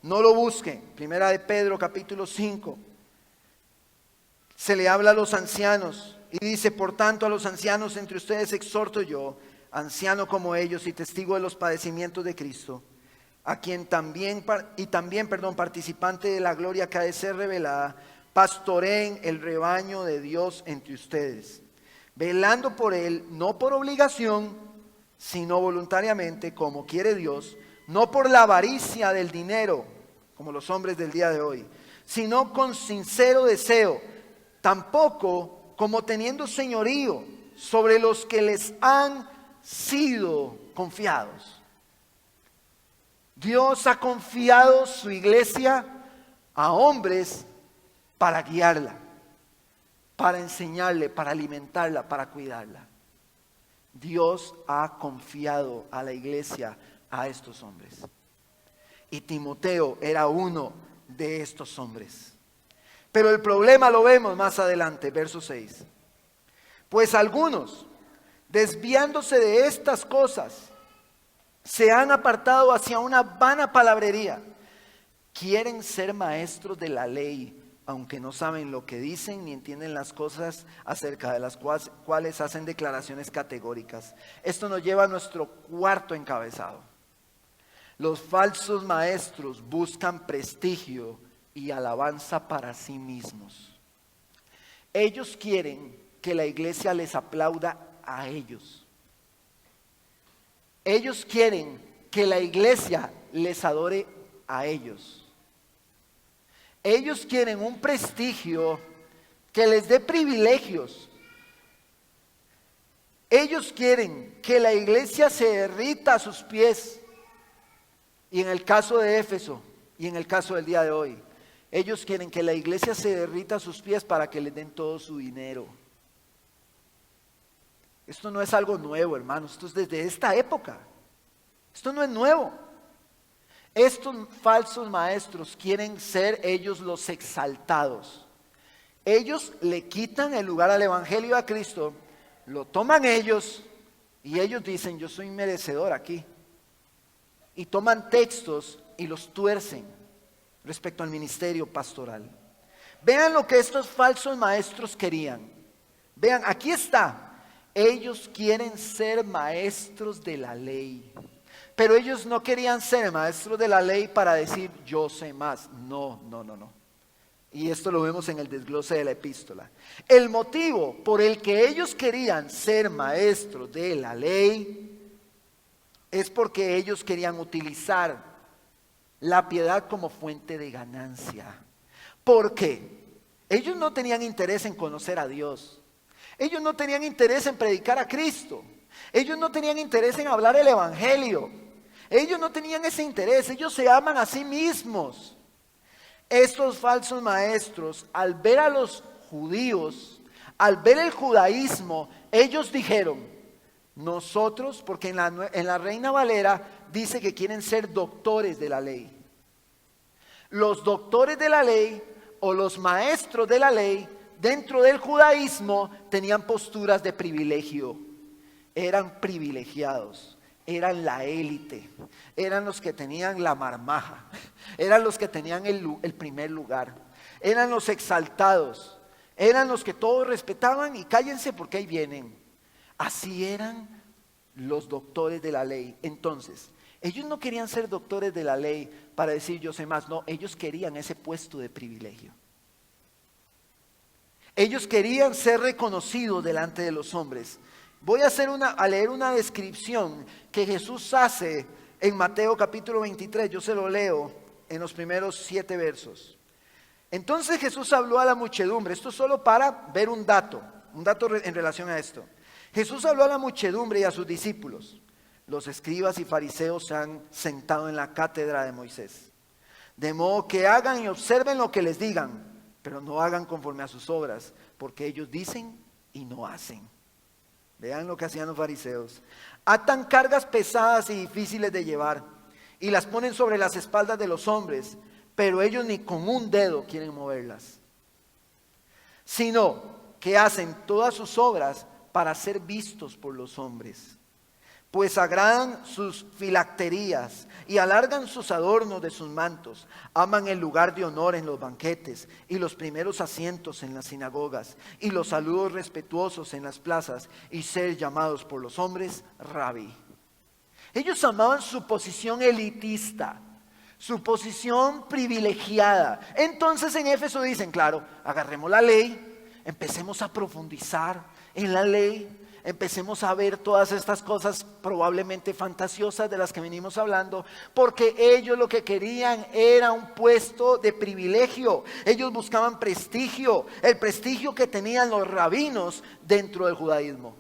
No lo busquen. Primera de Pedro, capítulo 5. Se le habla a los ancianos y dice: por tanto, a los ancianos entre ustedes exhorto yo, anciano como ellos y testigo de los padecimientos de Cristo, a quien también participante de la gloria que ha de ser revelada, pastoreen el rebaño de Dios entre ustedes, velando por él, no por obligación, sino voluntariamente, como quiere Dios, no por la avaricia del dinero, como los hombres del día de hoy, sino con sincero deseo, tampoco como teniendo señorío sobre los que les han sido confiados. Dios ha confiado su iglesia a hombres para guiarla, para enseñarle, para alimentarla, para cuidarla. Dios ha confiado a la iglesia a estos hombres. Y Timoteo era uno de estos hombres. Pero el problema lo vemos más adelante, verso 6. Pues algunos, desviándose de estas cosas, se han apartado hacia una vana palabrería. Quieren ser maestros de la ley, aunque no saben lo que dicen ni entienden las cosas acerca de las cuales hacen declaraciones categóricas. Esto nos lleva a nuestro cuarto encabezado. Los falsos maestros buscan prestigio y alabanza para sí mismos. Ellos quieren que la iglesia les aplauda a ellos. Ellos quieren que la iglesia les adore a ellos. Ellos quieren un prestigio que les dé privilegios. Ellos quieren que la iglesia se derrita a sus pies. Y en el caso de Éfeso y en el caso del día de hoy, ellos quieren que la iglesia se derrita a sus pies para que les den todo su dinero. Esto no es algo nuevo, hermanos. Esto es desde esta época. Esto no es nuevo. Estos falsos maestros quieren ser ellos los exaltados. Ellos le quitan el lugar al evangelio a Cristo, lo toman ellos y ellos dicen: yo soy merecedor aquí. Y toman textos y los tuercen respecto al ministerio pastoral. Vean lo que estos falsos maestros querían. Vean, aquí está. Ellos quieren ser maestros de la ley. Pero ellos no querían ser maestros de la ley para decir: yo sé más. No. Y esto lo vemos en el desglose de la epístola. El motivo por el que ellos querían ser maestros de la ley es porque ellos querían utilizar la piedad como fuente de ganancia. ¿Por qué? Ellos no tenían interés en conocer a Dios. Ellos no tenían interés en predicar a Cristo. Ellos no tenían interés en hablar el evangelio. Ellos no tenían ese interés. Ellos se aman a sí mismos. Estos falsos maestros, al ver a los judíos, al ver el judaísmo, ellos dijeron: nosotros, porque en la Reina Valera dice que quieren ser doctores de la ley. Los doctores de la ley o los maestros de la ley dentro del judaísmo tenían posturas de privilegio. Eran privilegiados. eran la élite, eran los que tenían la marmaja, eran los que tenían el primer lugar, eran los exaltados, eran los que todos respetaban y cállense porque ahí vienen. Así eran los doctores de la ley. Entonces, ellos no querían ser doctores de la ley para decir yo sé más, no, ellos querían ese puesto de privilegio. Ellos querían ser reconocidos delante de los hombres. Voy a leer una descripción que Jesús hace en Mateo capítulo 23, yo se lo leo en los primeros 7 versos. Entonces Jesús habló a la muchedumbre, esto es solo para ver un dato en relación a esto. Jesús habló a la muchedumbre y a sus discípulos. Los escribas y fariseos se han sentado en la cátedra de Moisés. De modo que hagan y observen lo que les digan, pero no hagan conforme a sus obras, porque ellos dicen y no hacen. Vean lo que hacían los fariseos. Atan cargas pesadas y difíciles de llevar y las ponen sobre las espaldas de los hombres, pero ellos ni con un dedo quieren moverlas, sino que hacen todas sus obras para ser vistos por los hombres. Pues agradan sus filacterías y alargan sus adornos de sus mantos. Aman el lugar de honor en los banquetes y los primeros asientos en las sinagogas y los saludos respetuosos en las plazas y ser llamados por los hombres rabí. Ellos amaban su posición elitista, su posición privilegiada. Entonces en Éfeso dicen, claro, agarremos la ley, empecemos a profundizar en la ley, empecemos a ver todas estas cosas probablemente fantasiosas de las que venimos hablando, porque ellos lo que querían era un puesto de privilegio. Ellos buscaban prestigio, el prestigio que tenían los rabinos dentro del judaísmo.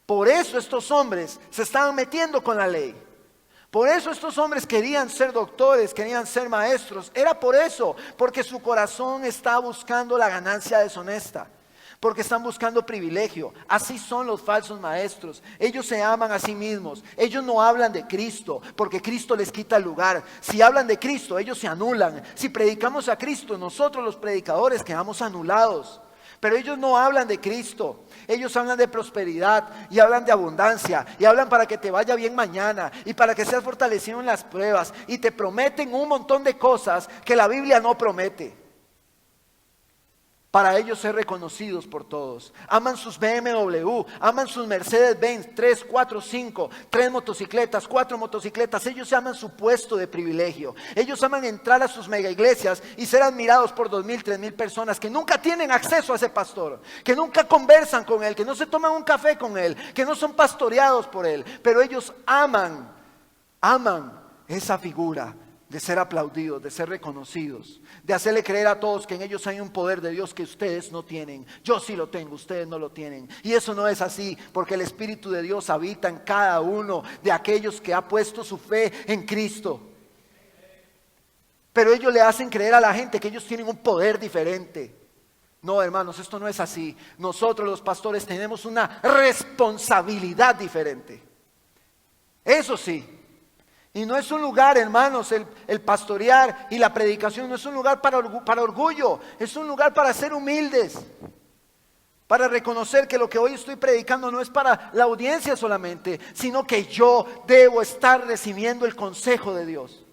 Por eso estos hombres se estaban metiendo con la ley. Por eso estos hombres querían ser doctores, querían ser maestros. Era por eso, porque su corazón estaba buscando la ganancia deshonesta. Porque están buscando privilegio. Así son los falsos maestros. Ellos se aman a sí mismos. Ellos no hablan de Cristo, porque Cristo les quita el lugar. Si hablan de Cristo, ellos se anulan. Si predicamos a Cristo, nosotros los predicadores quedamos anulados. Pero ellos no hablan de Cristo. Ellos hablan de prosperidad y hablan de abundancia y hablan para que te vaya bien mañana y para que seas fortalecido en las pruebas, y te prometen un montón de cosas que la Biblia no promete. Para ellos ser reconocidos por todos. Aman sus BMW, aman sus Mercedes-Benz, 3, 4, 5, 3 motocicletas, 4 motocicletas. Ellos aman su puesto de privilegio. Ellos aman entrar a sus mega iglesias y ser admirados por 2,000, 3,000 personas que nunca tienen acceso a ese pastor, que nunca conversan con él, que no se toman un café con él, que no son pastoreados por él. Pero ellos aman esa figura de ser aplaudidos, de ser reconocidos, de hacerle creer a todos que en ellos hay un poder de Dios que ustedes no tienen. Yo sí lo tengo, ustedes no lo tienen. Y eso no es así, porque el Espíritu de Dios habita en cada uno de aquellos que ha puesto su fe en Cristo. Pero ellos le hacen creer a la gente que ellos tienen un poder diferente. No, hermanos, esto no es así. Nosotros los pastores tenemos una responsabilidad diferente. Eso sí. Y no es un lugar, hermanos, el pastorear y la predicación no es un lugar para orgullo, es un lugar para ser humildes, para reconocer que lo que hoy estoy predicando no es para la audiencia solamente, sino que yo debo estar recibiendo el consejo de Dios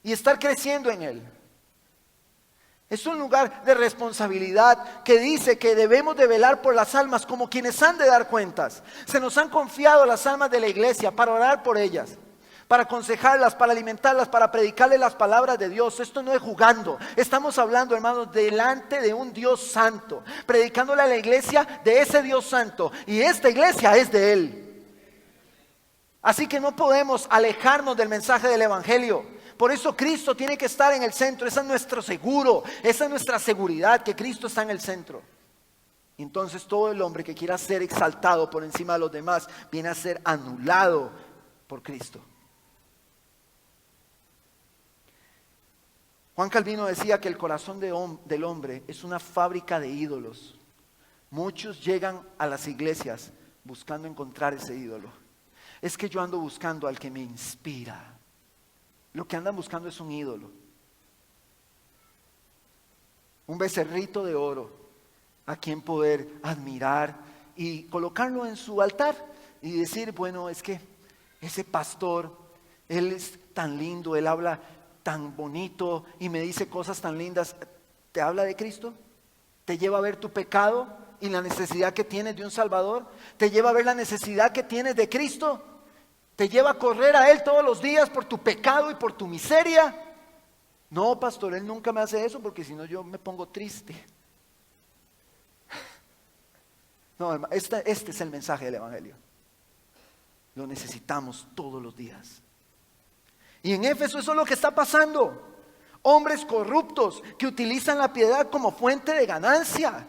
y estar creciendo en Él. Es un lugar de responsabilidad que dice que debemos de velar por las almas como quienes han de dar cuentas. Se nos han confiado las almas de la iglesia para orar por ellas, para aconsejarlas, para alimentarlas, para predicarles las palabras de Dios. Esto no es jugando. Estamos hablando, hermanos, delante de un Dios santo, predicándole a la iglesia de ese Dios santo. Y esta iglesia es de Él. Así que no podemos alejarnos del mensaje del evangelio. Por eso Cristo tiene que estar en el centro. Ese es nuestro seguro, esa es nuestra seguridad, que Cristo está en el centro. Y entonces todo el hombre que quiera ser exaltado por encima de los demás viene a ser anulado por Cristo. Juan Calvino decía que el corazón del hombre es una fábrica de ídolos. Muchos llegan a las iglesias buscando encontrar ese ídolo. Es que yo ando buscando al que me inspira. Lo que andan buscando es un ídolo. Un becerrito de oro a quien poder admirar y colocarlo en su altar y decir, bueno, es que ese pastor, él es tan lindo, él habla tan bonito y me dice cosas tan lindas. ¿Te habla de Cristo? ¿Te lleva a ver tu pecado y la necesidad que tienes de un Salvador? ¿Te lleva a ver la necesidad que tienes de Cristo? ¿Te lleva a correr a Él todos los días por tu pecado y por tu miseria? No, pastor, Él nunca me hace eso porque si no yo me pongo triste. No, hermano, este es el mensaje del Evangelio. Lo necesitamos todos los días. Y en Éfeso eso es lo que está pasando. Hombres corruptos que utilizan la piedad como fuente de ganancia.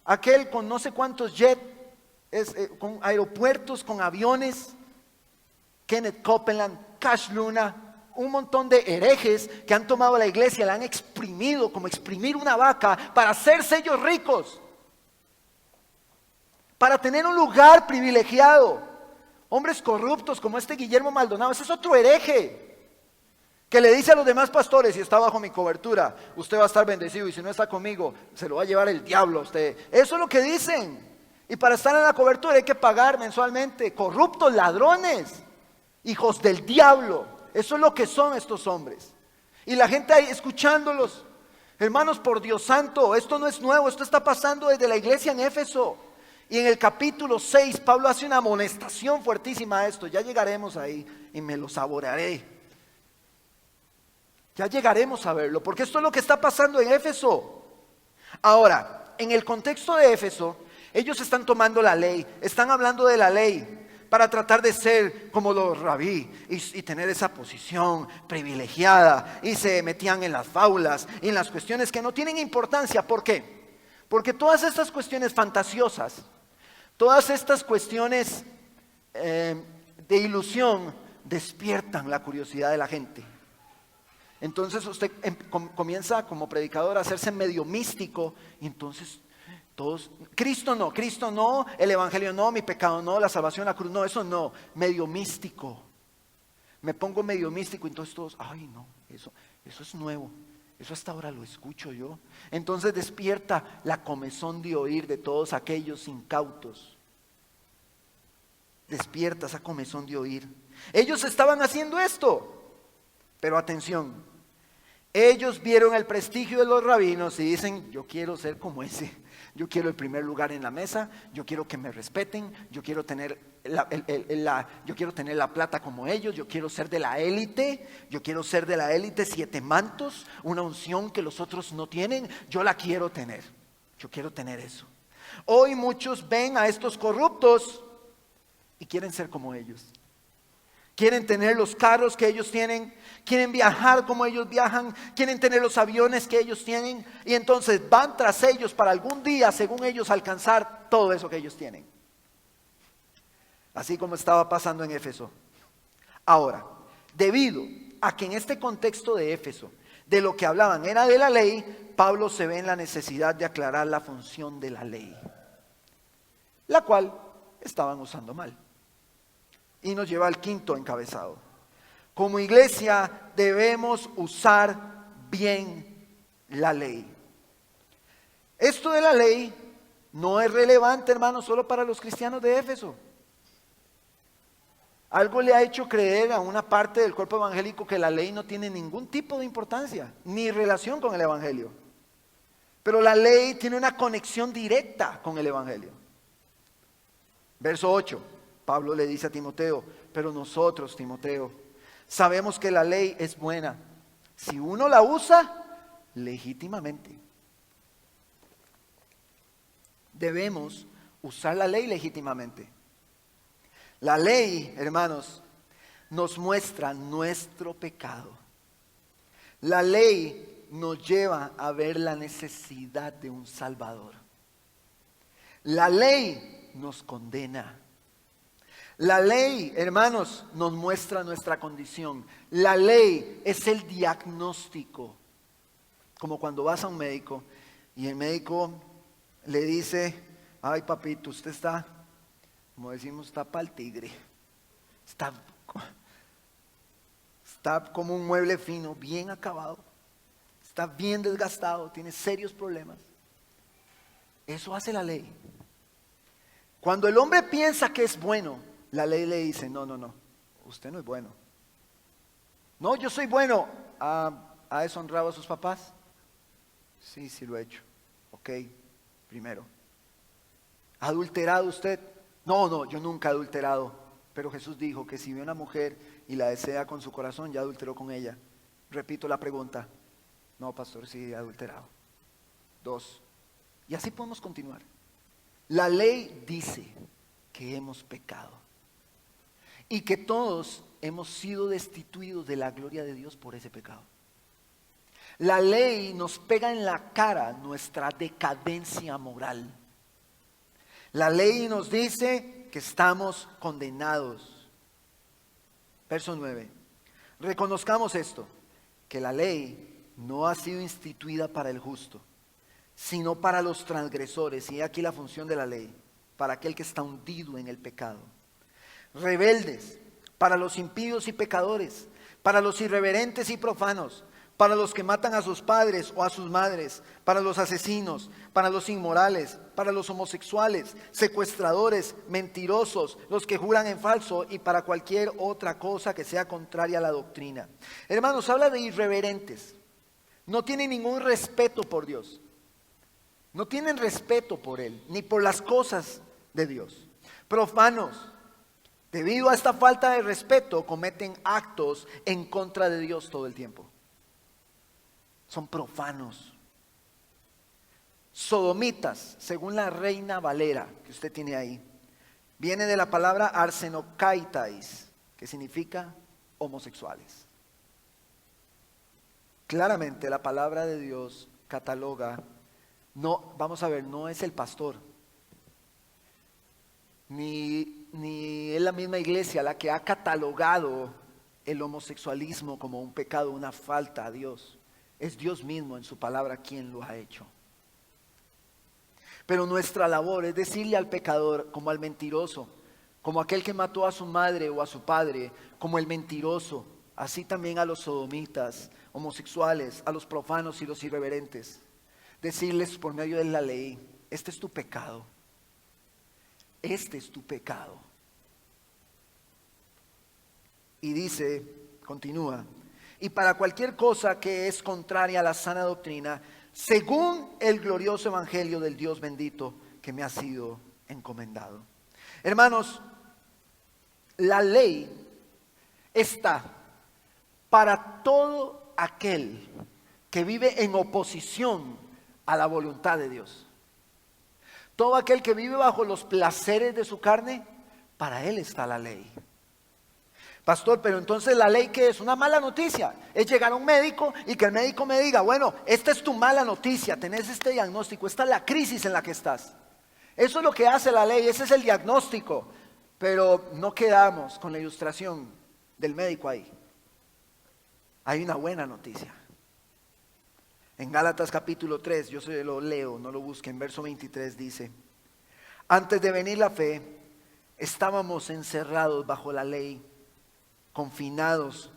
Aquel con no sé cuántos jets, con aeropuertos, con aviones. Kenneth Copeland, Cash Luna, un montón de herejes que han tomado la iglesia, la han exprimido como exprimir una vaca para hacerse ellos ricos. Para tener un lugar privilegiado. Hombres corruptos como este Guillermo Maldonado, ese es otro hereje que le dice a los demás pastores: si está bajo mi cobertura, usted va a estar bendecido, y si no está conmigo, se lo va a llevar el diablo a usted. Eso es lo que dicen. Y para estar en la cobertura hay que pagar mensualmente. Corruptos, ladrones, hijos del diablo. Eso es lo que son estos hombres. Y la gente ahí escuchándolos. Hermanos, por Dios santo, esto no es nuevo, esto está pasando desde la iglesia en Éfeso. Y en el capítulo 6, Pablo hace una amonestación fuertísima a esto. Ya llegaremos ahí y me lo saborearé. Ya llegaremos a verlo, porque esto es lo que está pasando en Éfeso. Ahora, en el contexto de Éfeso, ellos están tomando la ley, están hablando de la ley para tratar de ser como los rabí y tener esa posición privilegiada, y se metían en las faulas y en las cuestiones que no tienen importancia. ¿Por qué? Porque todas estas cuestiones fantasiosas, todas estas cuestiones de ilusión despiertan la curiosidad de la gente. Entonces usted comienza como predicador a hacerse medio místico, y entonces todos: Cristo no, el Evangelio no, mi pecado no, la salvación, la cruz no, eso no, medio místico. Me pongo medio místico, entonces todos: ay no, eso es nuevo. Eso hasta ahora lo escucho yo. Entonces despierta la comezón de oír de todos aquellos incautos. Despierta esa comezón de oír. Ellos estaban haciendo esto. Pero atención. Ellos vieron el prestigio de los rabinos y dicen: yo quiero ser como ese. Yo quiero el primer lugar en la mesa. Yo quiero que me respeten. Yo quiero tener la plata como ellos. Yo quiero ser de la élite. Yo quiero ser de la élite, 7 mantos, una unción que los otros no tienen. Yo la quiero tener. Yo quiero tener eso. Hoy muchos ven a estos corruptos y quieren ser como ellos. Quieren tener los carros que ellos tienen, quieren viajar como ellos viajan, quieren tener los aviones que ellos tienen, y entonces van tras ellos para algún día, según ellos, alcanzar todo eso que ellos tienen. Así como estaba pasando en Éfeso. Ahora, debido a que en este contexto de Éfeso, de lo que hablaban era de la ley, Pablo se ve en la necesidad de aclarar la función de la ley, la cual estaban usando mal. Y nos lleva al quinto encabezado. Como iglesia debemos usar bien la ley. Esto de la ley no es relevante, hermanos, solo para los cristianos de Éfeso. Algo le ha hecho creer a una parte del cuerpo evangélico que la ley no tiene ningún tipo de importancia, ni relación con el evangelio. Pero la ley tiene una conexión directa con el evangelio. Verso 8. Pablo le dice a Timoteo: pero nosotros, Timoteo, sabemos que la ley es buena si uno la usa legítimamente. Debemos usar la ley legítimamente. La ley, hermanos, nos muestra nuestro pecado. La ley nos lleva a ver la necesidad de un Salvador. La ley nos condena. La ley, hermanos, nos muestra nuestra condición. La ley es el diagnóstico. Como cuando vas a un médico y el médico le dice: ay papito, usted está, como decimos, está pa'l tigre. Está como un mueble fino, bien acabado. Está bien desgastado, tiene serios problemas. Eso hace la ley. Cuando el hombre piensa que es bueno, La ley le dice, no, usted no es bueno. No, yo soy bueno. ¿Ha deshonrado a sus papás? Sí, lo he hecho. Ok, primero. ¿Ha adulterado usted? No, yo nunca he adulterado. Pero Jesús dijo que si ve a una mujer y la desea con su corazón, ya adulteró con ella. Repito la pregunta. No, pastor, sí he adulterado. 2. Y así podemos continuar. La ley dice que hemos pecado y que todos hemos sido destituidos de la gloria de Dios por ese pecado. La ley nos pega en la cara nuestra decadencia moral. La ley nos dice que estamos condenados. Verso 9. Reconozcamos esto, que la ley no ha sido instituida para el justo, sino para los transgresores. Y aquí la función de la ley, para aquel que está hundido en el pecado. Rebeldes, para los impíos y pecadores, para los irreverentes y profanos, para los que matan a sus padres o a sus madres, para los asesinos, para los inmorales, para los homosexuales, secuestradores, mentirosos, los que juran en falso y para cualquier otra cosa que sea contraria a la doctrina. Hermanos, habla de irreverentes. No tienen ningún respeto por Dios. No tienen respeto por Él, ni por las cosas de Dios. Profanos, debido a esta falta de respeto, cometen actos en contra de Dios todo el tiempo. Son profanos. Sodomitas, según la Reina Valera, que usted tiene ahí, viene de la palabra arsenokaitais, que significa homosexuales. Claramente la palabra de Dios cataloga, no, vamos a ver, no es el pastor, ni es la misma iglesia la que ha catalogado el homosexualismo como un pecado, una falta a Dios. Es Dios mismo en su palabra quien lo ha hecho. Pero nuestra labor es decirle al pecador, como al mentiroso, como aquel que mató a su madre o a su padre, como el mentiroso, así también a los sodomitas, homosexuales, a los profanos y los irreverentes, decirles por medio de la ley, este es tu pecado, este es tu pecado. Y dice, continúa, y para cualquier cosa que es contraria a la sana doctrina, según el glorioso evangelio del Dios bendito que me ha sido encomendado. Hermanos, la ley está para todo aquel que vive en oposición a la voluntad de Dios. Todo aquel que vive bajo los placeres de su carne, para él está la ley. Pastor, pero entonces la ley, ¿qué es? Una mala noticia. Es llegar a un médico y que el médico me diga, bueno, esta es tu mala noticia, tenés este diagnóstico, esta es la crisis en la que estás. Eso es lo que hace la ley, ese es el diagnóstico. Pero no quedamos con la ilustración del médico ahí. Hay una buena noticia. En Gálatas capítulo 3, yo se lo leo, no lo busquen, verso 23 dice, antes de venir la fe, estábamos encerrados bajo la ley, confinados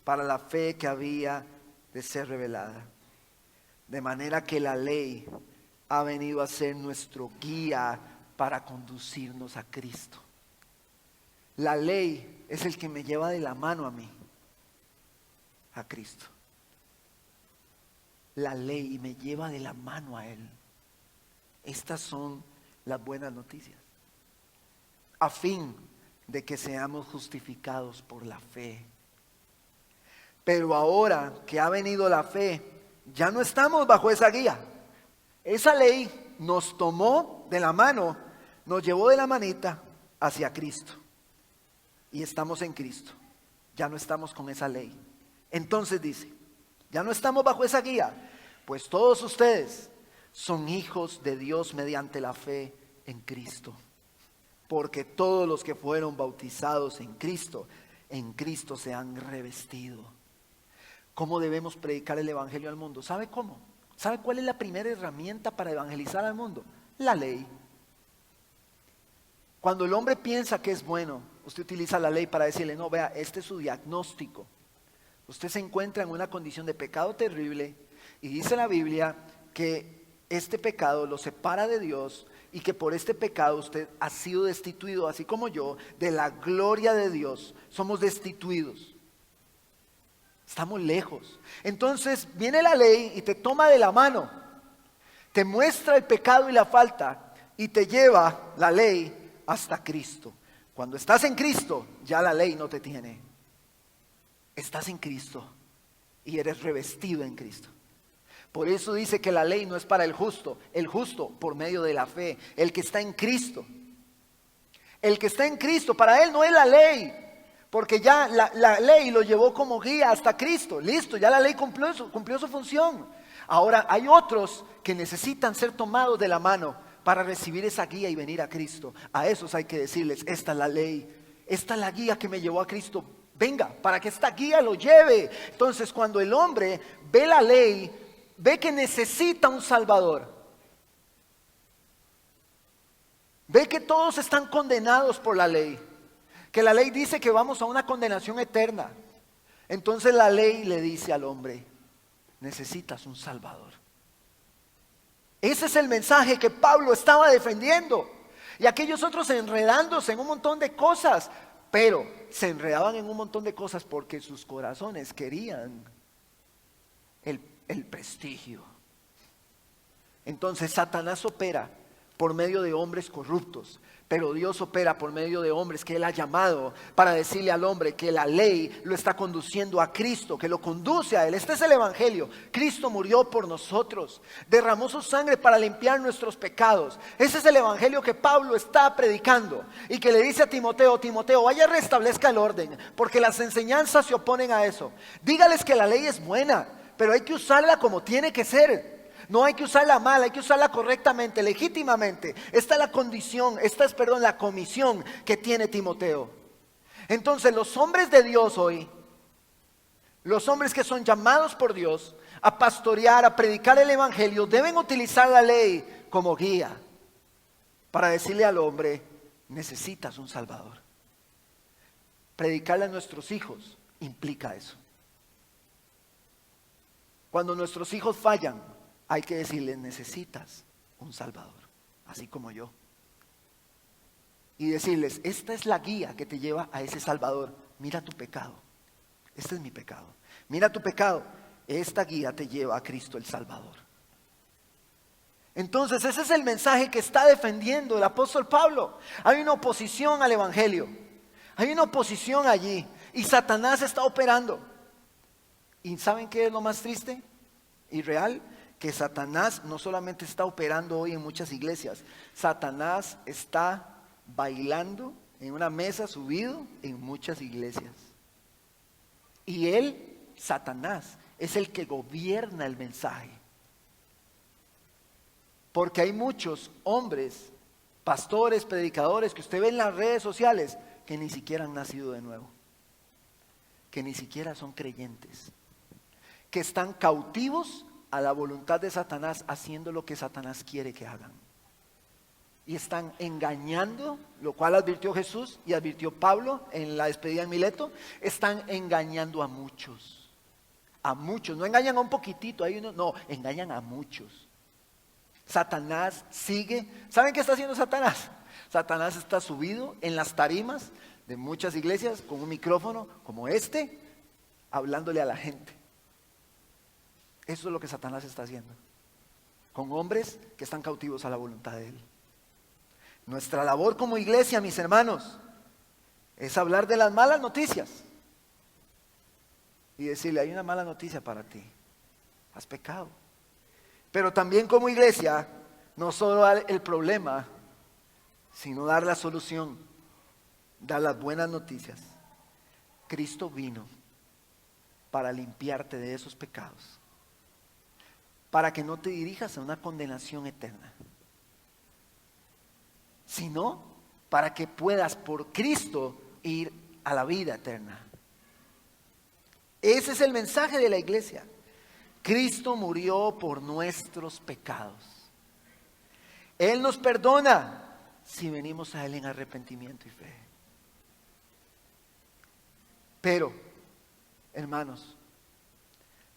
para la fe que había de ser revelada. De manera que la ley ha venido a ser nuestro guía para conducirnos a Cristo. La ley es el que me lleva de la mano a mí, a Cristo. La ley me lleva de la mano a Él. Estas son las buenas noticias. A fin de que seamos justificados por la fe. Pero ahora que ha venido la fe, ya no estamos bajo esa guía. Esa ley nos tomó de la mano, nos llevó de la manita hacia Cristo. Y estamos en Cristo. Ya no estamos con esa ley. Entonces dice, ya no estamos bajo esa guía, pues todos ustedes son hijos de Dios mediante la fe en Cristo. Porque todos los que fueron bautizados en Cristo se han revestido. ¿Cómo debemos predicar el evangelio al mundo? ¿Sabe cómo? ¿Sabe cuál es la primera herramienta para evangelizar al mundo? La ley. Cuando el hombre piensa que es bueno, usted utiliza la ley para decirle, no, vea, este es su diagnóstico. Usted se encuentra en una condición de pecado terrible y dice la Biblia que este pecado lo separa de Dios y que por este pecado usted ha sido destituido, así como yo, de la gloria de Dios. Somos destituidos. Estamos lejos. Entonces viene la ley y te toma de la mano, te muestra el pecado y la falta y te lleva la ley hasta Cristo. Cuando estás en Cristo, ya la ley no te tiene. Estás en Cristo y eres revestido en Cristo. Por eso dice que la ley no es para el justo por medio de la fe, el que está en Cristo. El que está en Cristo, para él no es la ley, porque ya la ley lo llevó como guía hasta Cristo. Listo, ya la ley cumplió su función. Ahora hay otros que necesitan ser tomados de la mano para recibir esa guía y venir a Cristo. A esos hay que decirles, esta es la ley, esta es la guía que me llevó a Cristo. Venga, para que esta guía lo lleve. Entonces cuando el hombre ve la ley, ve que necesita un Salvador. Ve que todos están condenados por la ley. Que la ley dice que vamos a una condenación eterna. Entonces la ley le dice al hombre, necesitas un Salvador. Ese es el mensaje que Pablo estaba defendiendo. Y aquellos otros enredándose en un montón de cosas. Pero se enredaban en un montón de cosas porque sus corazones querían el prestigio. Entonces Satanás opera por medio de hombres corruptos, pero Dios opera por medio de hombres que Él ha llamado para decirle al hombre que la ley lo está conduciendo a Cristo, que lo conduce a Él. Este es el Evangelio. Cristo murió por nosotros, derramó su sangre para limpiar nuestros pecados. Ese es el Evangelio que Pablo está predicando y que le dice a Timoteo, Timoteo, vaya, restablezca el orden, porque las enseñanzas se oponen a eso. Dígales que la ley es buena, pero hay que usarla como tiene que ser. No hay que usarla mal, hay que usarla correctamente, legítimamente. Esta es la condición, la comisión que tiene Timoteo. Entonces los hombres de Dios hoy, los hombres que son llamados por Dios a pastorear, a predicar el Evangelio, deben utilizar la ley como guía para decirle al hombre, necesitas un Salvador. Predicarle a nuestros hijos implica eso. Cuando nuestros hijos fallan, hay que decirles, necesitas un Salvador, así como yo. Y decirles, esta es la guía que te lleva a ese Salvador. Mira tu pecado, este es mi pecado. Mira tu pecado, esta guía te lleva a Cristo el Salvador. Entonces ese es el mensaje que está defendiendo el apóstol Pablo. Hay una oposición al Evangelio, hay una oposición allí y Satanás está operando. ¿Y saben qué es lo más triste y real? Que Satanás no solamente está operando hoy en muchas iglesias, Satanás está bailando en una mesa subido en muchas iglesias. Y él, Satanás, es el que gobierna el mensaje. Porque hay muchos hombres, pastores, predicadores que usted ve en las redes sociales que ni siquiera han nacido de nuevo, que ni siquiera son creyentes, que están cautivos a la voluntad de Satanás, haciendo lo que Satanás quiere que hagan. Y están engañando, lo cual advirtió Jesús y advirtió Pablo en la despedida en Mileto. Están engañando a muchos. A muchos, no engañan a un poquitito, no, engañan a muchos. Satanás sigue. ¿Saben qué está haciendo Satanás? Satanás está subido en las tarimas de muchas iglesias con un micrófono como este, hablándole a la gente. Eso es lo que Satanás está haciendo con hombres que están cautivos a la voluntad de Él. Nuestra labor como iglesia, mis hermanos, es hablar de las malas noticias y decirle, hay una mala noticia para ti, has pecado. Pero también como iglesia, no solo dar el problema, sino dar la solución, dar las buenas noticias. Cristo vino para limpiarte de esos pecados, para que no te dirijas a una condenación eterna, sino para que puedas por Cristo ir a la vida eterna. Ese es el mensaje de la iglesia. Cristo murió por nuestros pecados. Él nos perdona si venimos a Él en arrepentimiento y fe. Pero, hermanos,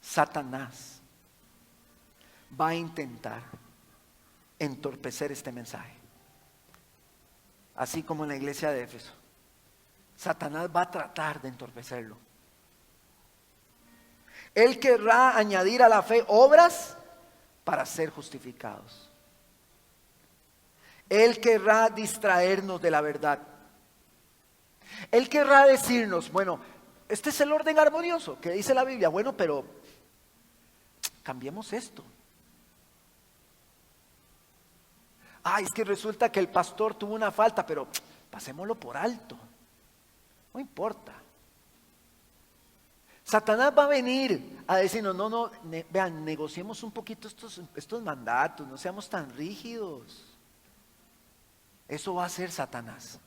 Satanás va a intentar entorpecer este mensaje. así como en la iglesia de Éfeso. Satanás va a tratar de entorpecerlo. Él querrá añadir a la fe obras para ser justificados. Él querrá distraernos de la verdad. Él querrá decirnos, bueno, este es el orden armonioso que dice la Biblia. Bueno, pero cambiemos esto. Es que resulta que el pastor tuvo una falta, pero pasémoslo por alto. No importa. Satanás va a venir a decirnos, vean, negociemos un poquito estos mandatos, no seamos tan rígidos. Eso va a ser Satanás.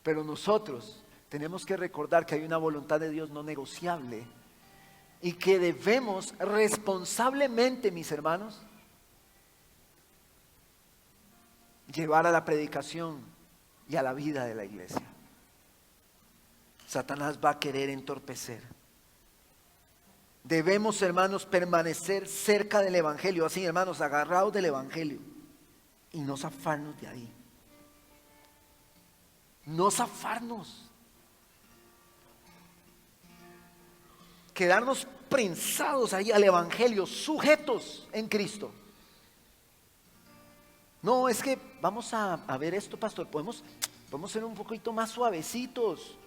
Pero nosotros tenemos que recordar que hay una voluntad de Dios no negociable y que debemos responsablemente, mis hermanos, llevar a la predicación y a la vida de la iglesia. Satanás va a querer entorpecer. Debemos, hermanos, permanecer cerca del Evangelio, así, hermanos, agarrados del Evangelio y no zafarnos de ahí. No zafarnos. Quedarnos prensados ahí al Evangelio, sujetos en Cristo. No, es que vamos a ver esto, pastor, podemos ser un poquito más suavecitos.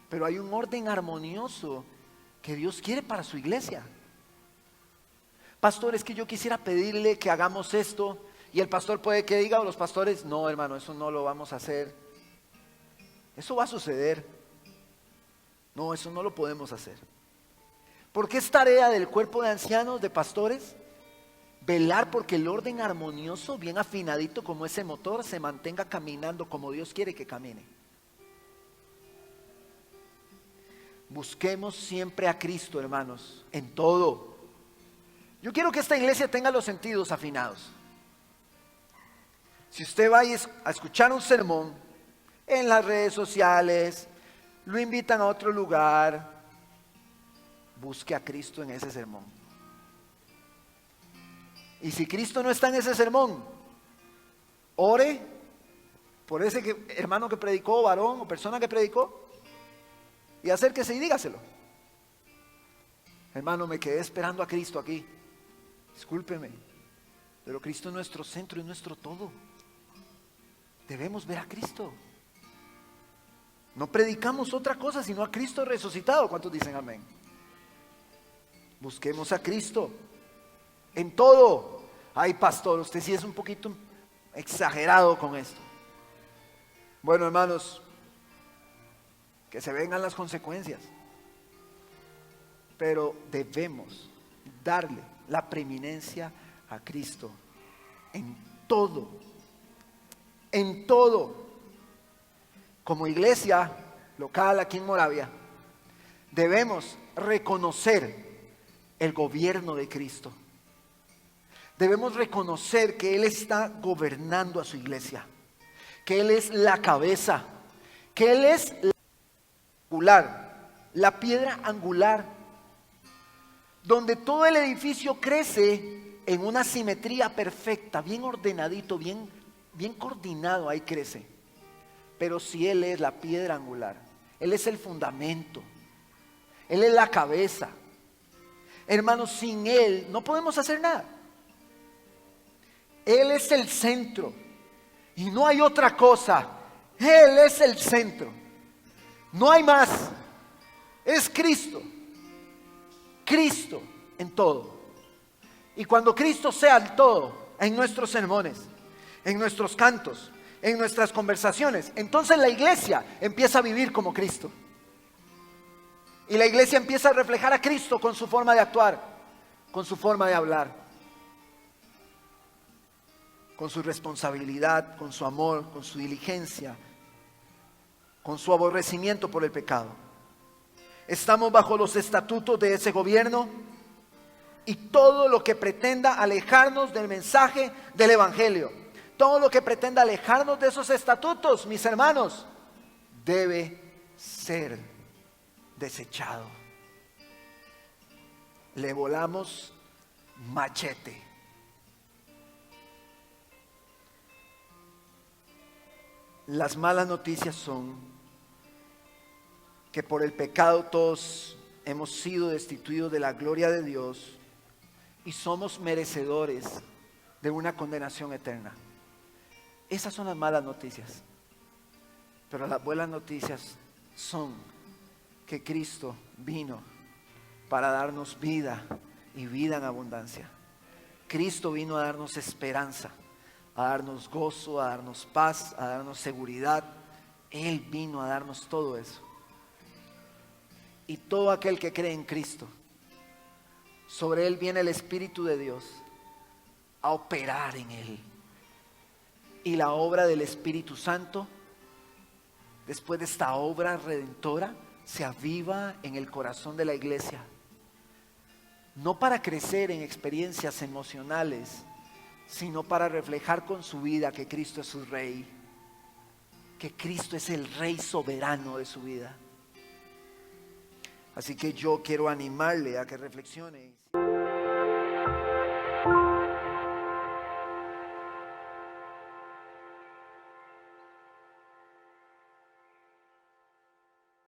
Pero hay un orden armonioso que Dios quiere para su iglesia. Pastor, es que yo quisiera pedirle que hagamos esto, y el pastor puede que diga, o los pastores, no, hermano, eso no lo vamos a hacer. Eso va a suceder. No, eso no lo podemos hacer. Porque es tarea del cuerpo de ancianos, de pastores, velar porque el orden armonioso, bien afinadito como ese motor, se mantenga caminando como Dios quiere que camine. Busquemos siempre a Cristo, hermanos, en todo. Yo quiero que esta iglesia tenga los sentidos afinados. Si usted va a escuchar un sermón en las redes sociales, lo invitan a otro lugar, busque a Cristo en ese sermón. Y si Cristo no está en ese sermón, ore por ese hermano que predicó, varón o persona que predicó, y acérquese y dígaselo. Hermano, me quedé esperando a Cristo aquí. Discúlpeme, pero Cristo es nuestro centro y nuestro todo. Debemos ver a Cristo. No predicamos otra cosa sino a Cristo resucitado. ¿Cuántos dicen amén? Busquemos a Cristo en todo. Ay, pastor, usted sí es un poquito exagerado con esto. Bueno, hermanos, que se vengan las consecuencias, pero debemos darle la preeminencia a Cristo en todo, en todo. Como iglesia local aquí en Moravia, debemos reconocer el gobierno de Cristo. Debemos reconocer que Él está gobernando a su iglesia, que Él es la cabeza, que Él es la piedra angular, donde todo el edificio crece en una simetría perfecta, bien ordenadito, bien coordinado, ahí crece. Pero si Él es la piedra angular, Él es el fundamento, Él es la cabeza, hermanos, sin Él no podemos hacer nada. Él es el centro y no hay otra cosa. Él es el centro. No hay más. Es Cristo. Cristo en todo. Y cuando Cristo sea el todo en nuestros sermones, en nuestros cantos, en nuestras conversaciones, entonces la iglesia empieza a vivir como Cristo. Y la iglesia empieza a reflejar a Cristo con su forma de actuar, con su forma de hablar, con su responsabilidad, con su amor, con su diligencia, con su aborrecimiento por el pecado. Estamos bajo los estatutos de ese gobierno y todo lo que pretenda alejarnos del mensaje del Evangelio, todo lo que pretenda alejarnos de esos estatutos, mis hermanos, debe ser desechado. Le volamos machete. Las malas noticias son que por el pecado todos hemos sido destituidos de la gloria de Dios y somos merecedores de una condenación eterna. Esas son las malas noticias. Pero las buenas noticias son que Cristo vino para darnos vida y vida en abundancia. Cristo vino a darnos esperanza, a darnos gozo, a darnos paz, a darnos seguridad. Él vino a darnos todo eso. Y todo aquel que cree en Cristo, sobre él viene el Espíritu de Dios a operar en él. Y la obra del Espíritu Santo, después de esta obra redentora, se aviva en el corazón de la iglesia. No para crecer en experiencias emocionales, sino para reflejar con su vida que Cristo es su Rey, que Cristo es el Rey soberano de su vida. Así que yo quiero animarle a que reflexione.